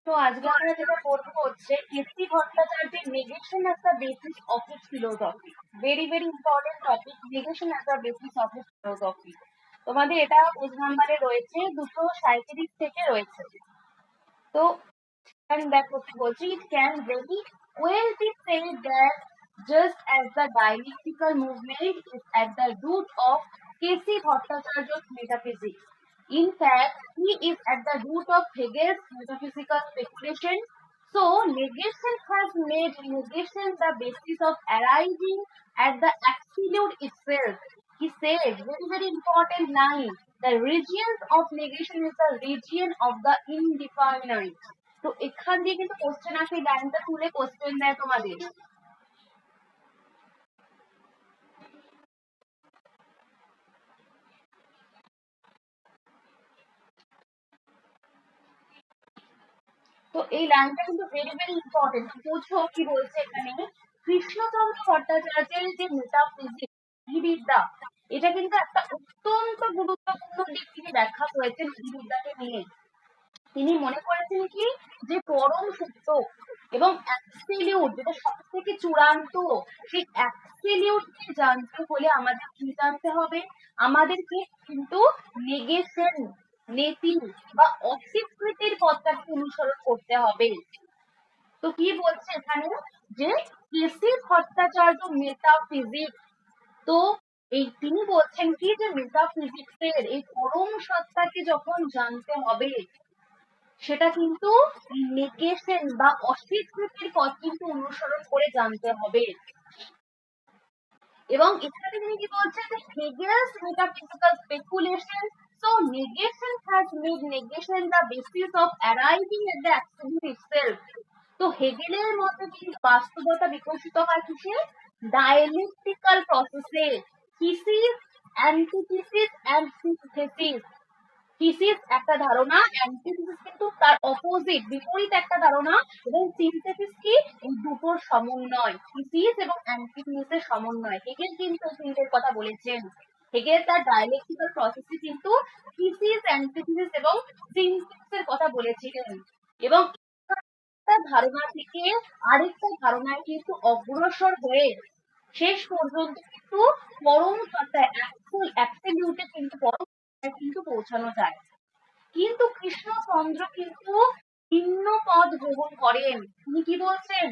তো আজকে আমরা যেটা পড়বো হচ্ছে কীর্তি ভট্টাচার্যের negation as the basis of his philosophy. Very very important topic, negation as the basis of his philosophy. তোমাদের এটা পেজ নাম্বারে রয়েছে, 237 থেকে রয়েছে। তো দেখো কি বলছি, it can very well be said that just as the dialectical movement is at the root of K.C. Bhattacharya's metaphysics. In fact, he is at the root of Hegel's metaphysical speculation. So, negation has made negation the basis of arriving at the absolute itself. He said, very very important line, the region of negation is the region of the indefinite. তো এখান দিয়ে কিন্তু question আসে, লাইনটা তুলে question দেয় তোমাদের। তো এই লাইনটা কিন্তু ভেরি ভেরি ইম্পর্টেন্ট। বুঝো কি বলছে এখানে, কৃষ্ণচন্দ্র ভট্টাচার্যের যে মেটাফিজিক্স বিদ্যা, এটা কিন্তু একটা অত্যন্ত গুরুত্বপূর্ণ দিক তিনি ব্যাখ্যা করেছেন এই বিদ্যাকে নিয়ে। তিনি মনে করেছেন কি, যে পরম সত্য এবং অ্যাবসলিউট, যেটা সব থেকে চূড়ান্ত, সেই অ্যাবসলিউটকে জানতে হলে আমাদের কি জানতে হবে, আমাদেরকে কিন্তু নেগেশন, নেতি বা অস্বীকৃতির পথটাকে অনুসরণ করতে হবে। তো কি বলছে এখানে, যে কেসি ভট্টাচার্য মেটাফিজিক্স, তো এই তিনি বলছেন কি, যে মেটাফিজিক্সের এই পরম সত্তাকে যখন জানতে হবে, সেটা কিন্তু নেগেশন বা অস্বীকৃতির পথ কিন্তু অনুসরণ করে জানতে হবে। এবং এখানে তিনি কি বলছেন, যে Hegel's metaphysical speculation, so negation has made negation the basis of arriving at the absolute itself. তো হেগেলের মতে কিন্তু বাস্তবতা বিকশিত হয় কিসে, ডায়ালেকটিক্যাল প্রসেসে, thesis, antithesis and synthesis. Thesis একটা ধারণা, অ্যান্টিথিসিস কিন্তু তার অপোজিট, বিপরীত একটা ধারণা, এবং সিনথেসিস কি, এই দুটোর সমন্বয়, থিসিস এবং অ্যান্টিথিসিসের সমন্বয়। হেগেল কিন্তু তিনটের কথা বলেছেন। হেগেল তার ডায়ালেকটিক্যাল প্রসেসে কিন্তু থিসিস, অ্যান্টিথিসিস এবং সিনথেসিসের কথা বলেছিলেন। এবং একটা ধারণা থেকে আরেকটা ধারণায় কিন্তু অগ্রসর হয়ে শেষ পর্যন্ত কিন্তু পরম সত্তায়, অ্যাবসলিউটে কিন্তু পরম কিন্তু পৌঁছানো যায়। কিন্তু কৃষ্ণচন্দ্র কিন্তু ভিন্ন পথ গ্রহণ করেন। তিনি কি বলছেন,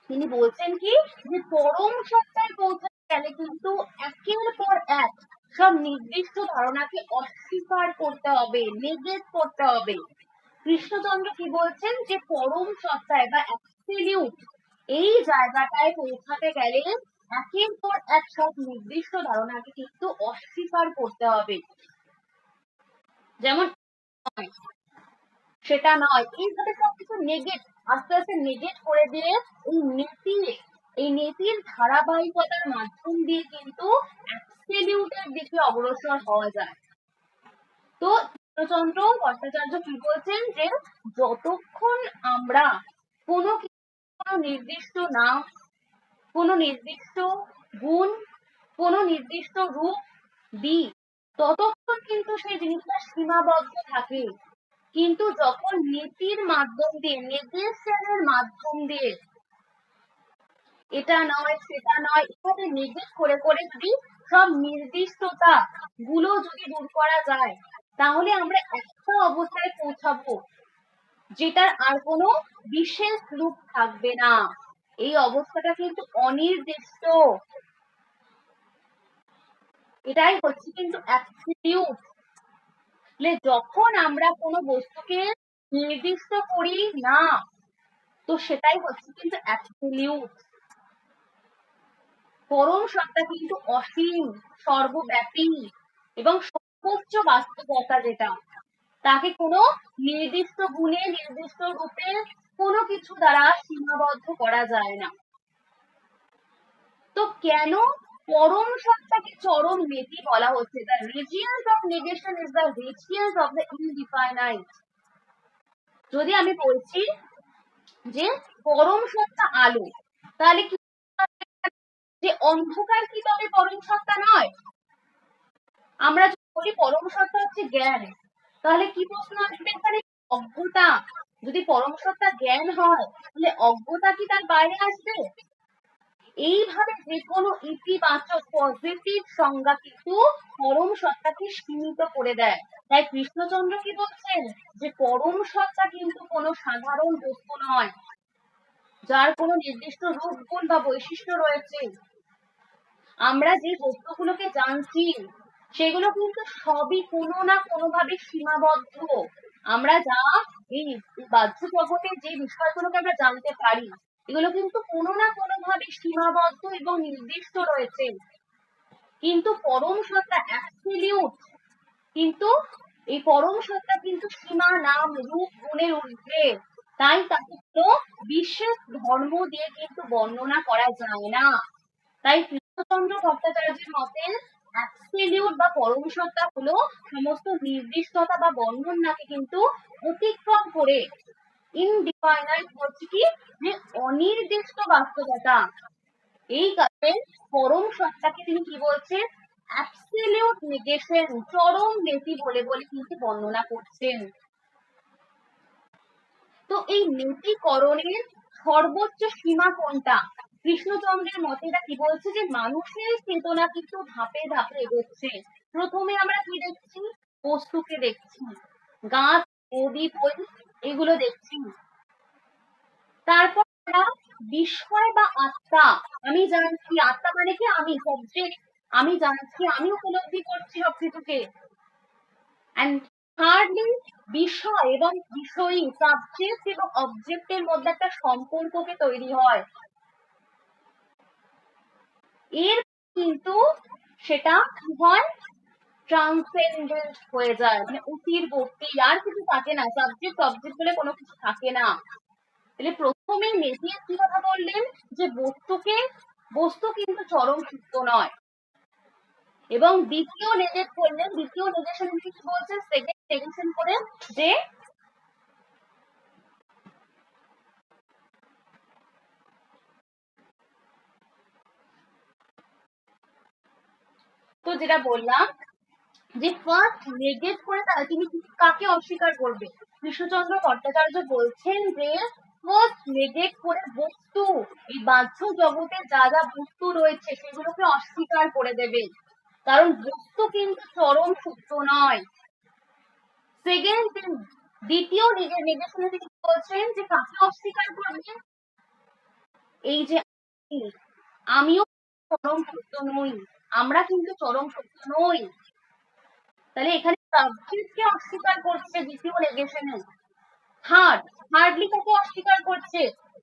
তিনি বলছেন কি, যে পরম সত্তায় পৌঁছাতে গেলে কিন্তু একের পর এক সব নির্দিষ্ট ধারণাকে অস্বীকার করতে হবে, নেগেট করতে হবে। কৃষ্ণচন্দ্র কি বলছেন, যে পরম সত্তায় বা অ্যাবসলিউট এই জায়গাটায় পৌঁছাতে গেলে একের পর এক সব নির্দিষ্ট ধারণাকে কিন্তু অস্বীকার করতে হবে। যেমন সেটা নয়, এইভাবে সবকিছু নেগেট, আস্তে আস্তে নেগেট করে দিয়ে এই নীতির ধারাবাহিকতার মাধ্যম দিয়ে কিন্তু অ্যাবসলিউটের দিকে অগ্রসর হওয়া যায়। তো কৃষ্ণচন্দ্র ভট্টাচার্য কি বলছেন, যে যতক্ষণ আমরা কোনো নির্দিষ্ট নাম, কোনো নির্দিষ্ট গুণ, কোনো নির্দিষ্ট রূপ দিই, ততক্ষণ কিন্তু সেই জিনিসটা সীমাবদ্ধ থাকে। কিন্তু যখন নীতির মাধ্যম দিয়ে, নেগেশনের মাধ্যম দিয়ে, এটা নয় সেটা নয়, এভাবে নেগেট করে করে যদি সব নির্দিষ্টতা গুলো যদি দূর করা যায়, তাহলে আমরা একটা অবস্থায় পৌঁছাবো যেটার আর কোনো বিশেষ রূপ থাকবে না। এই অবস্থাটা কিন্তু অনির্দিষ্ট, এটাই হচ্ছে কিন্তু অ্যাবসলিউট। যখন আমরা কোনো বস্তুকে নির্দিষ্ট করি না, তো সেটাই হচ্ছে কিন্তু অ্যাবসলিউট। পরম সত্তা কিন্তু অসীম, সর্বব্যাপী এবং সর্বোচ্চ বাস্তবতা, যেটা তাকে কোনো নির্দিষ্ট গুণে, নির্দিষ্ট রূপে কোনো কিছু দ্বারা সীমাবদ্ধ করা যায় না। তো কেন পরম সত্তাকে চরম নীতি বলা হচ্ছে? The regions of negation is the regions of the indefinite. যদি আমি বলছি যে পরম সত্তা আলো, তাহলে কি, যে অন্ধকার কি তবে পরম সত্তা নয়? আমরা যদি বলি পরম সত্তা হচ্ছে জ্ঞান, তাহলে কি প্রশ্ন আসবে এখানে, অজ্ঞতা যদি পরম সত্তা জ্ঞান হয় তাহলে অজ্ঞতা কি তার বাইরে আসবে? এইভাবে যে কোনো ইতিবাচক পজিটিভ সংজ্ঞা কিন্তু পরম সত্তাকে সীমিত করে দেয়। তাই কৃষ্ণচন্দ্র কি বলছেন যে পরম সত্তা কিন্তু কোনো সাধারণ বস্তু নয় যার কোনো নির্দিষ্ট রূপ গুণ বা বৈশিষ্ট্য রয়েছে। আমরা যে বস্তুগুলোকে জানছি সেগুলো কিন্তু সবই কোনো না কোনোভাবে সীমাবদ্ধ। আমরা যা এই বাহ্য জগতে যে বিষয়গুলোকে আমরা জানতে পারি এগুলো কিন্তু কোনো না কোনোভাবে সীমাবদ্ধ এবং নির্দিষ্ট রয়েছে। কিন্তু পরম সত্তা অ্যাবসলিউট, কিন্তু এই পরম সত্তা কিন্তু সীমা নাম রূপ গুণের ঊর্ধ্বে। তাই তাকে কোনো বিশেষ ধর্ম দিয়ে কিন্তু বর্ণনা করা যায় না। তাই কৃষ্ণচন্দ্র ভট্টাচার্যের মতে অ্যাবসলিউট বা পরম সত্তা হলো সমস্ত নির্দিষ্টতা বা বন্ধনটাকে কিন্তু অতিক্রম করে ইনডিফাইনাইট হচ্ছে কি যে অনির্দিষ্ট বাস্তবতা। এই কারণে পরম সত্তাকে তিনি কি বলছেন? অ্যাবসলিউট নেগেশন, চরম নেতি বলে বলে কিন্তু বর্ণনা করছেন। তো এই নেতিকরণের সর্বোচ্চ সীমা কোনটা? কৃষ্ণচন্দ্রের মতে এটা কি বলছে যে মানুষের চেতনা কিন্তু ধাপে ধাপে এগোচ্ছে। প্রথমে আমরা কি দেখছি? বস্তুকে দেখছি, গাছ, নদী, বই এগুলো দেখছি। তারপর আমরা বিষয় বা আত্মা, আমি জানছি, আত্মা মানে কি আমি সাবজেক্ট, আমি জানছি, আমি উপলব্ধি করছি সবকিছুকে। এন্ড থার্ডলি বিষয় এবং বিষয়ী, সাবজেক্ট এবং অবজেক্টের মধ্যে একটা সম্পর্ককে তৈরি হয়। এর কিন্তু সেটা কি হয়? ট্রান্সেন্ডেন্ট হয়ে যায়, মানে অতির্বর্তী, আর কিছু থাকে না, সাবজেক্ট অবজেক্ট বলে কোনো কিছু থাকে না। তাহলে প্রথমে মেজিয়া কি কথা বললেন যে বস্তু কিন্তু চরম সত্য নয়, এবং দ্বিতীয় নেগেট করলেন, দ্বিতীয় নেগেশন কি বলছেন? সেকেন্ড নেগেশন করে যে তো যেটা বললাম যে ফার্স্ট নেগেট করে তারা তিনি কাকে অস্বীকার করবে? কৃষ্ণচন্দ্র ভট্টাচার্য বলছেন যে ফার্স্ট নেগেট করে বস্তু, এই বাহ্য জগতে যা যা বস্তু রয়েছে সেগুলোকে অস্বীকার করে দেবে, কারণ বস্তু কিন্তু চরম সত্য নয়। সেকেন্ড, দ্বিতীয় নেগেশনে তিনি বলছেন যে কাকে অস্বীকার করবে? এই যে আমিও চরম সত্য নই, আমরা কিন্তু চরম সত্য নই। তাহলে এখানে সাবজেক্টকে অস্বীকার করছে দ্বিতীয় নেগেশনে। থার্ডলি তাকে অস্বীকার করছে,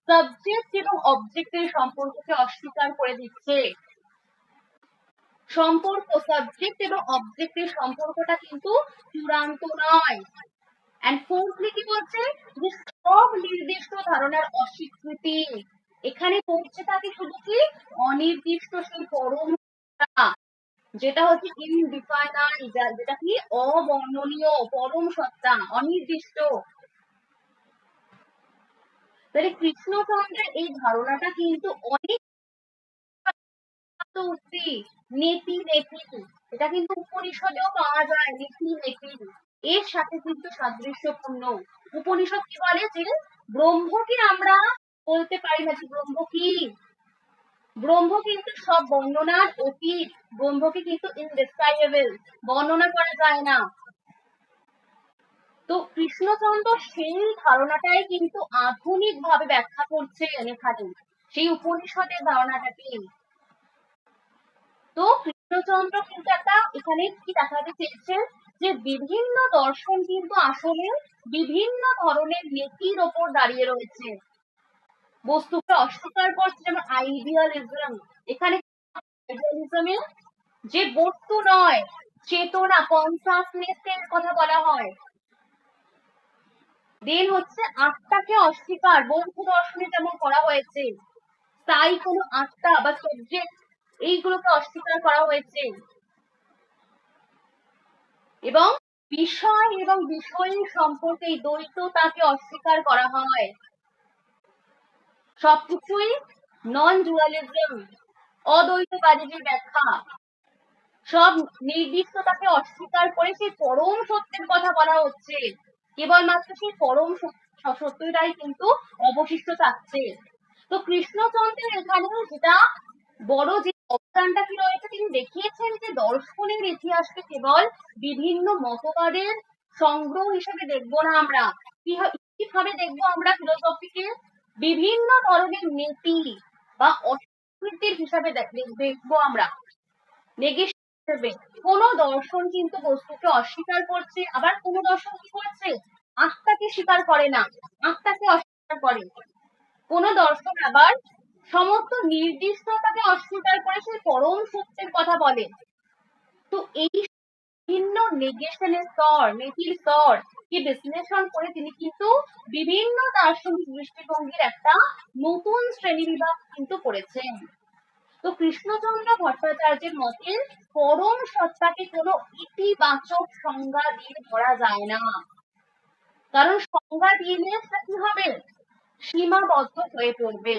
সাবজেক্ট এবং অবজেক্টের সম্পর্ককে অস্বীকার করে দিচ্ছে। সম্পর্ক, সাবজেক্ট এবং অবজেক্টের সম্পর্কটা কিন্তু চূড়ান্ত নয়। এন্ড ফোর্থলি কি বলছে? যে সব নির্দিষ্ট ধারণার অস্বীকৃতি। এখানে পৌঁছে থাকে শুধু কি অনির্দিষ্ট সেই পরম, যেটা হচ্ছে ইনডিফাইনাইট, যেটা কি অবর্ণনীয়, পরম সত্তা, অনির্দিষ্ট। তাহলে কৃষ্ণচন্দ্রের এই ধারণাটা কিন্তু অনেক নেতি নেতি, এটা কিন্তু উপনিষদেও পাওয়া যায়, নেতি নেতি এর সাথে কিন্তু সাদৃশ্যপূর্ণ। উপনিষদ কি বলে যে ব্রহ্মকে আমরা বলতে পারি না যে ব্রহ্ম কি, ব্রহ্ম কিন্তু সব বর্ণনার অতীত, ব্রহ্মকে কিন্তু ইনডেসক্রাইবেবল, বর্ণনা করা যায় না। তো কৃষ্ণচন্দ্র সেই ধারণাটাই কিন্তু আধুনিক ভাবে ব্যাখ্যা করছেন এখানে, সেই উপনিষদের ধারণাটাকে। তো কৃষ্ণচন্দ্র কিন্তু একটা এখানে কি দেখাতে চেয়েছেন যে বিভিন্ন দর্শন কিন্তু আসলে বিভিন্ন ধরনের নীতির ওপর দাঁড়িয়ে রয়েছে, বস্তুকে অস্বীকার করছে। যেমন আইডিয়ালিজম, এখানে আইডিয়ালিজমে যে বস্তু নয় চেতনা, কনসাসনেসের কথা বলা হয়। দেন হচ্ছে আত্মাকে অস্বীকার, বৌদ্ধ দর্শনে যেমন করা হয়েছে, তাই কোনো আত্মা বা সাবজেক্ট এইগুলোকে অস্বীকার করা হয়েছে। এবং বিষয় এবং বিষয়ের সম্পর্কে এই দ্বৈততাকে অস্বীকার করা হয়। সবকিছুই নন ডুয়ালিজম, অদ্বৈতবাদীদের ব্যাখ্যা। সব নির্দিষ্টতাকে অস্বীকার করে সেই পরম সত্যের কথা বলা হচ্ছে, কেবলমাত্র সেই পরম সত্যটাই কিন্তু অবশিষ্ট থাকছে। তো কৃষ্ণচন্দ্রের এখানে যেটা বড় যে অবদানটা কি রয়েছে, তিনি দেখিয়েছেন যে দর্শনের ইতিহাসকে কেবল বিভিন্ন মতবাদের সংগ্রহ হিসেবে দেখবো না আমরা, কিভাবে দেখবো আমরা ফিলোসফিকে বিভিন্ন ধরনের নীতি বা অস্বীকৃতির হিসাবে দেখবো আমরা। নেগেশন হিসেবে কোনো দর্শন কিন্তু বস্তুকে অস্বীকার করছে, আবার কোনো দর্শন কি করছে, আত্মাকে স্বীকার করে না, আত্মাকে অস্বীকার করে। কোনো দর্শন আবার সমস্ত নির্দিষ্টতাকে অস্বীকার করে সেই পরম সত্যের কথা বলে। তো এই বিভিন্ন নেগেশনের স্তর, নীতির স্তর কি বিশ্লেষণ করে তিনি কিন্তু বিভিন্ন দার্শনিক দৃষ্টিভঙ্গির একটা নতুন শ্রেণীবিভাগ কিন্তু করেছেন। তো কৃষ্ণচন্দ্র ভট্টাচার্যের মতে পরম সত্তাকে কোনো ইতিবাচক সংজ্ঞা দিয়ে ধরা যায় না, কারণ সংজ্ঞা দিলে সেটা কি হবে, সীমাবদ্ধ হয়ে পড়বে।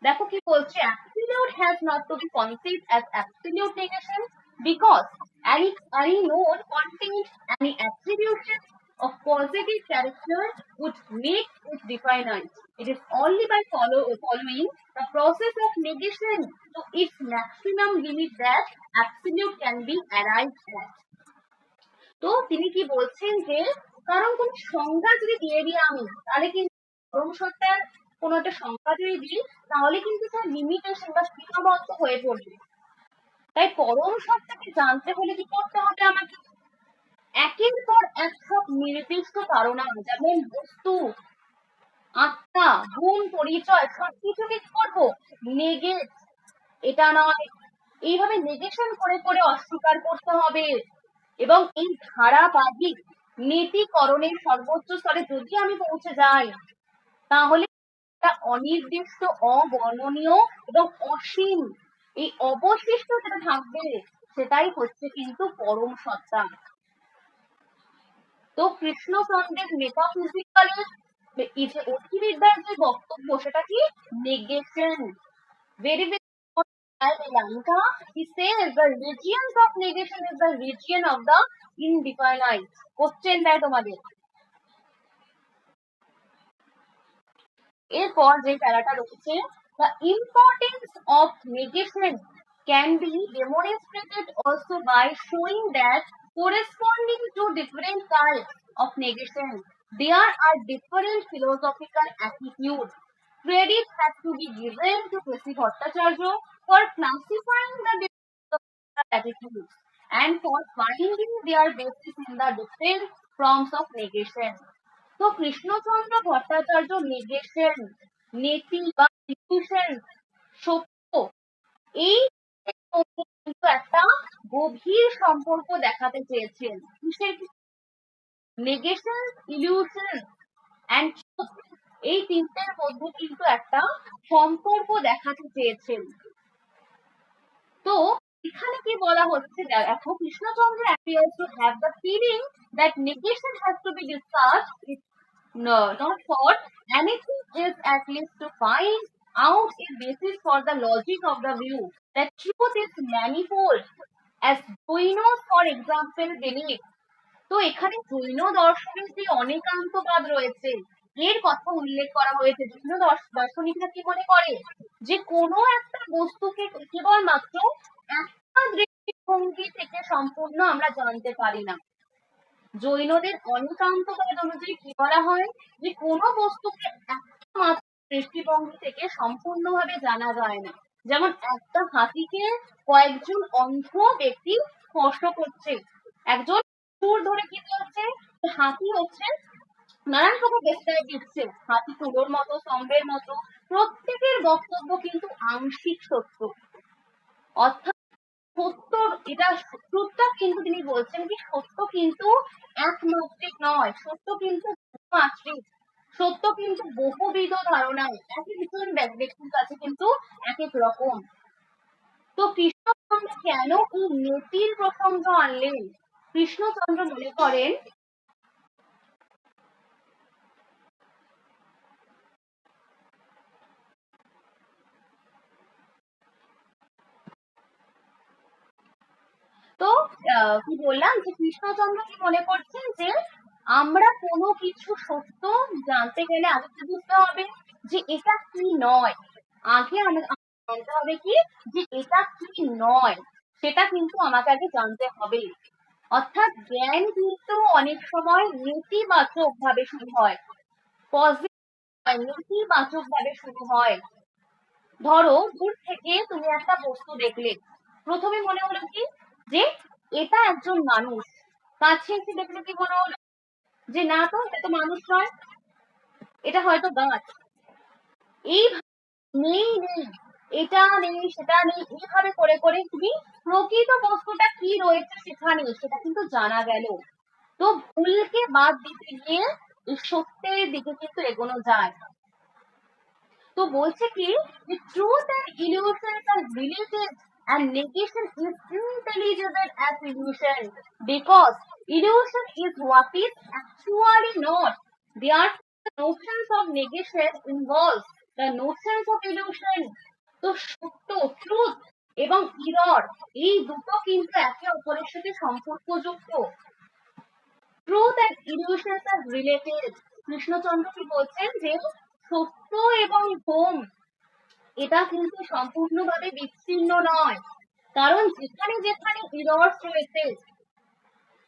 দেখো কি বলছে, absolute has not to be conceived as absolute negation because any known contains any attribution of positive character would make it definite. It is only by following the process of negation to its maximum limit that absolute can be arrived at. তো তিনি কি বলছেন যে কারণ কোন সংজ্ঞা যদি দিয়ে দিই আমি, তাহলে কিন্তু পরম সত্তার কোন একটা সংজ্ঞা যদি দিই, তাহলে কিন্তু তার লিমিটেশন বা সীমাবদ্ধ হয়ে পড়বে। তাই পরম সত্তাকে জানতে হলে কি করতে হবে আমাকে, একের পর এক সব নির্দিষ্ট ধারণা, যেমন বস্তু, আত্মা, গুণ, পরিচয়, সবকিছুকে কি করবো, নেগেট, এটা নয়, এইভাবে নেগেশন করে করে অস্বীকার করতে হবে। এবং এই ধারাবাহিক নীতিকরণের সর্বোচ্চ স্তরে যদি আমি পৌঁছে যাই, তাহলে অনির্দিষ্ট, অবর্ণনীয় এবং অসীম এই অবশিষ্ট যেটা থাকবে, সেটাই হচ্ছে কিন্তু পরম সত্তা। তো কৃষ্ণচন্দ্রের মেটাফিজিক্যালের অতিবিদ্যার যে বক্তব্য, সেটা কি negation. very Lanka, he says the regions of negation is the region of the indefinite. Question দেয় তোমাদের। এরপর যে প্যারাটা রয়েছে, the importance of negation can be demonstrated also by showing that corresponding to different types of negation, there are different philosophical attitudes. Credit has to be given to K.C. Bhattacharya for classifying the different attitudes and for finding their basis in the different forms of negation. তো Krishnachandra Bhattacharya negation, নীতি বা illusion, সত্য, এই কিন্তু একটা গভীর সম্পর্ক দেখাতে চেয়েছেন। নেগেশন, ইলিউশন এন্ড ট্রুথ, এই তিনটের মধ্যে কিন্তু একটা সম্পর্ক দেখাতে চেয়েছেন। তো এখানে কি বলা হচ্ছে, দেখো Krishnachandra appears to have the feeling that negation has to be discussed, no, not for anything else, at least to find out a basis for the logic of the view that truth is manifold, as Jainos, for example, believe. তো এখানে জৈন দর্শনের যে অনেকান্তবাদ রয়েছে, এর কথা উল্লেখ করা হয়েছে। জৈন দার্শনিকরা কি মনে করে যে কোনো একটা বস্তুকে কেবলমাত্র একটা দৃষ্টিভঙ্গি থেকে সম্পূর্ণ আমরা জানতে পারি না। জৈনদের অনেকান্তবাদ অনুযায়ী কি বলা হয়, যে কোনো বস্তুকে একটা মাত্র দৃষ্টিভঙ্গি থেকে সম্পূর্ণভাবে জানা যায় না। যেমন একটা হাতিকে কয়েকজন অন্ধ ব্যক্তি স্পর্শ করছে, একজন সুর ধরে কি বলছে, হাতি হচ্ছে নানান রকম ডেসক্রাইব দিচ্ছে, হাতি তুলোর মতো, স্তম্ভের মতো, প্রত্যেকের বক্তব্য কিন্তু আংশিক সত্য। অর্থাৎ সত্য, এটা সত্যটা কিন্তু তিনি বলছেন কি সত্য কিন্তু একমাত্রিক নয়, সত্য কিন্তু বহুমাত্রিক, সত্য কিন্তু বহুবিধ ধারণা, এক একজন ব্যক্তির কাছে কিন্তু এক এক রকম। তো কৃষ্ণচন্দ্র কেন এই নীতির প্রসঙ্গ আনলেন? কৃষ্ণচন্দ্র মনে করেন তো কি বললাম যে কৃষ্ণচন্দ্র কি মনে করছেন যে আমরা কোনো কিছু সত্য জানতে গেলে আগে কি বুঝতে হবে যে এটা কি নয়। আগে আমাকে জানতে হবে কি যে এটা কি নয়, সেটা কিন্তু আমাকে আগে জানতে হবে। অর্থাৎ জ্ঞান কিন্তু অনেক সময় নেতিবাচক ভাবে শুরু হয়, নেতিবাচক ভাবে শুরু হয়। ধরো দূর থেকে তুমি একটা বস্তু দেখলে, প্রথমে মনে হলো কি যে এটা একজন মানুষ, কাছে এসে দেখলে কি মনে হলো যে না, তো এটা তো মানুষ নয়, এটা হয়তো গাছ। এই নেই নেই, এটা নেই সেটা নেই, এইভাবে করে করে তুমি প্রকৃত বস্তুটা কি রয়েছে সেখানে সেটা কিন্তু জানা গেল। তো ভুলকে বাদ দিতে গিয়ে এই সত্যের দিকে কিন্তু এগোনো যায়। তো বলছে কি যে truth and illusions are related and negation is intelligible as illusion because illusion is what is actually not. Therefore, the notions of negation involve the notions of illusion. তো সত্য ট্রুথ এবং ইরর এই দুটো কিন্তু একে অপরের সাথে সম্পর্কযুক্ত। Truth and illusions are related. Krishnachandra কি বলছেন যে সত্য এবং ভ্রম এটা কিন্তু সম্পূর্ণভাবে বিচ্ছিন্ন নয়, কারণ যেখানে যেখানে ইরর্স রয়েছে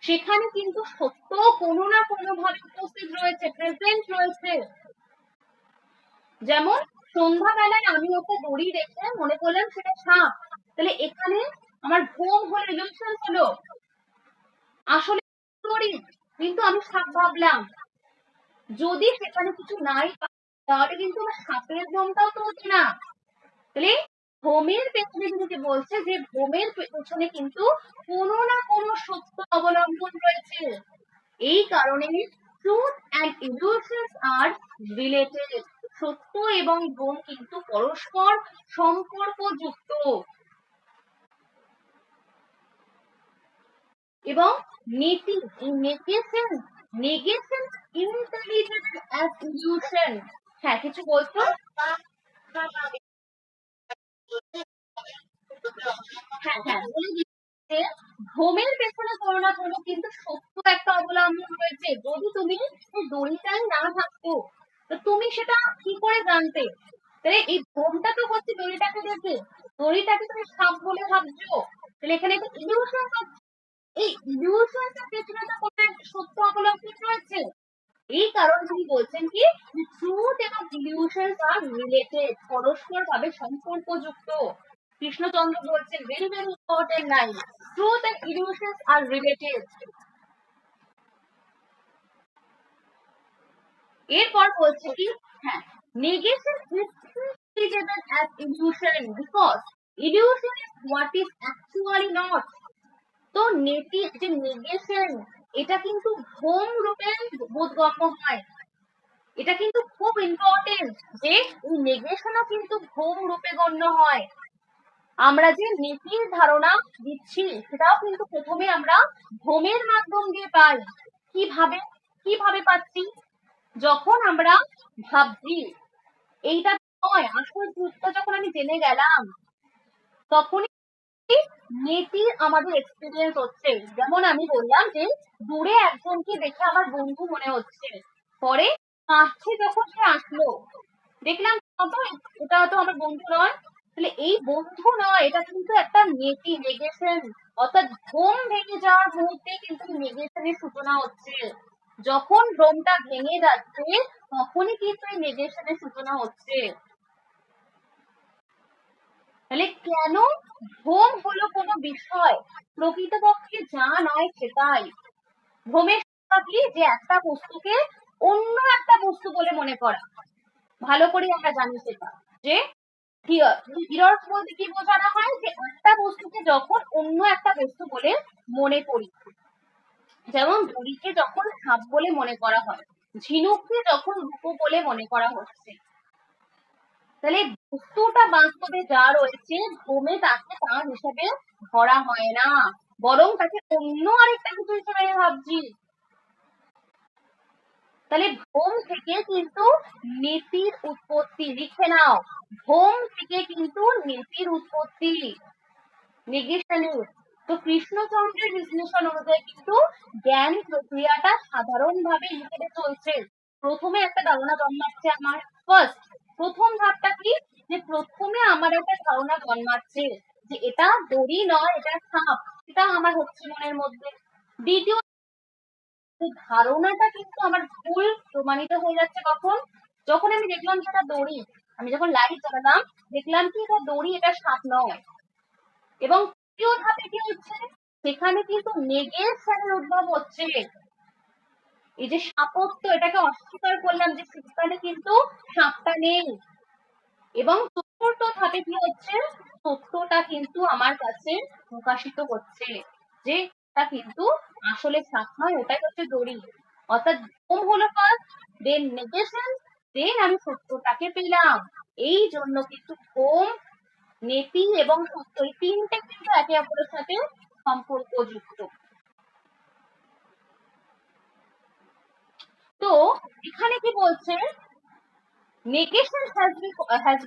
সেখানে কিন্তু সত্য কোনো না কোনো ভাবে উপস্থিত রয়েছে, প্রেজেন্ট রয়েছে। যেমন সন্ধ্যাবেলায় আমি ওকে দড়ি দেখে মনে করলাম সেটা সাপ, তাহলে এখানে আমার ভ্রম হলো, ইলিউশন হলো, আসলে দড়ি কিন্তু আমি সাপ ভাবলাম। যদি সেখানে কিছু নাই তাহলে কিন্তু আমার সাপের ভ্রমটাও তো হতো না। তাহলে ভ্রমের পেছনে কিন্তু বলছে যে ভ্রমের পেছনে কিন্তু কোনো না কোনো সত্য অবলম্বন রয়েছে। এই কারণে truth and illusions are related. সত্য এবং ভ্রম কিন্তু পরস্পর সম্পর্কযুক্ত। এবং নীতি negation negation intelligence as illusion. হ্যাঁ কিছু বলছো? হ্যাঁ হ্যাঁ বলে দিচ্ছে, ভ্রমের পেছনে কোনো না কোনো কিন্তু সত্য একটা অবলম্বন রয়েছে। যদি তুমি এই দড়িটাই না থাকতো তো তুমি সেটা কি করে জানতে? তাহলে এই ভ্রমটা তো হচ্ছে দড়িটাকে দেখে, দড়িটাকে তুমি সাপ বলে ভাবছো, তাহলে এখানে একটা ইলিউশন হচ্ছে। এই ইলিউশনটার পেছনে তো কোনো একটা সত্য অবলম্বন রয়েছে। এই কারণে তিনি বলছেন কি ট্রুথ এবং ইলিউশন আর রিলেটেড, পরস্পর ভাবে সম্পর্কযুক্ত। কৃষ্ণচন্দ্র বলছেন very very important line, truth and illusion are related. এরপর বলছে কি হ্যাঁ negation is treated as illusion because illusion is what is actually not. তো যে নেগেশন এটা কিন্তু ভ্রম রূপে বোধগম্য হয়। এটা কিন্তু খুব ইম্পর্টেন্ট যে এই নেগেশনও কিন্তু ভ্রম রূপে গণ্য হয়। আমরা যে নীতির ধারণা দিচ্ছি সেটাও কিন্তু প্রথমে আমরা ভ্রমের মাধ্যম দিয়ে পাই। কিভাবে কিভাবে পাচ্ছি? যখন আমরা ভাবছি এইটা নয়, আসল ট্রুথটা যখন আমি জেনে গেলাম তখনই নীতির আমাদের এক্সপিরিয়েন্স হচ্ছে। যেমন আমি বললাম যে দূরে একজনকে দেখে আমার বন্ধু মনে হচ্ছে, পরে আসছে যখন সে আসলো দেখলাম এটা তো আমার বন্ধু নয়, তাহলে এই বন্ধু নয়, এটা কিন্তু একটা নেতি নেগেশন। অর্থাৎ ভ্রম ভেঙে যাওয়ার মুহূর্তে কিন্তু নেগেশনের সূচনা হচ্ছে। যখন ভ্রমটা ভেঙে যাচ্ছে তখনই কিন্তু এই নেগেশনের সূচনা হচ্ছে। তাহলে কেন ভ্রম হলো কোনো বিষয় প্রকৃতপক্ষে যা নয় সেটাই। ভ্রমের কি যে একটা বস্তুকে অন্য একটা বস্তু বলে মনে করা, ভালো করে আমরা জানি সেটা যে ইরর্স বলতে কি বোঝানো হয় যে একটা বস্তুকে যখন অন্য একটা বস্তু বলে মনে করি। যেমন ঘড়িকে যখন সাপ বলে মনে করা হয়, ঝিনুককে যখন রূপো বলে মনে করা হচ্ছে, তাহলে বস্তুটা বাস্তবে যা রয়েছে ভ্রমে তাকে তার হিসেবে ধরা হয় না, বরং তাকে অন্য আরেকটা কিছু হিসেবে ভাবছি। তাহলে ভ্রম থেকে কিন্তু নীতির উৎপত্তি। লিখে নাও, ভ্রম থেকে কিন্তু নীতির উৎপত্তি নেগেশনের। তো কৃষ্ণচন্দ্রের বিশ্লেষণ অনুযায়ী কিন্তু জ্ঞান প্রক্রিয়াটা সাধারণভাবে হিসেবে চলছে। প্রথমে একটা ধারণা জন্মাচ্ছে আমার, ফার্স্ট প্রথম ধাপটা কি, যে প্রথমে আমার একটা ধারণা জন্মাচ্ছে যে এটা দড়ি নয়, এটা সাপ, এটা আমার হচ্ছে মনের মধ্যে। দ্বিতীয় ধারণাটা কিন্তু আমার ভুল প্রমাণিত হয়ে যাচ্ছে কখন, যখন আমি দেখলাম যে এটা দড়ি, আমি যখন লাইট জ্বালালাম দেখলাম কি এটা দড়ি, এটা সাপ নয়। এবং তৃতীয় ধাপে কি হচ্ছে, সেখানে কিন্তু নেগেশনের উদ্ভব হচ্ছে। এই যে সাপত্ব, এটাকে অস্বীকার করলাম যে সেখানে কিন্তু সাপটা নেই। এবং চতুর্থ ধাপে কি হচ্ছে, তথ্যটা কিন্তু আমার কাছে প্রকাশিত হচ্ছে যে এটা কিন্তু আসলে সাপ নয়, ওটাই হচ্ছে দড়ি। অর্থাৎ ভ্রম হলো ফার্স্ট, দেন নেগেশন, দেন আমি সত্যটাকে পেলাম। এই জন্য কিন্তু ভ্রম, নেতি এবং সত্য, এই তিনটে কিন্তু একে অপরের সাথে সম্পর্কযুক্ত। তো এখানে কি বলছে, negation has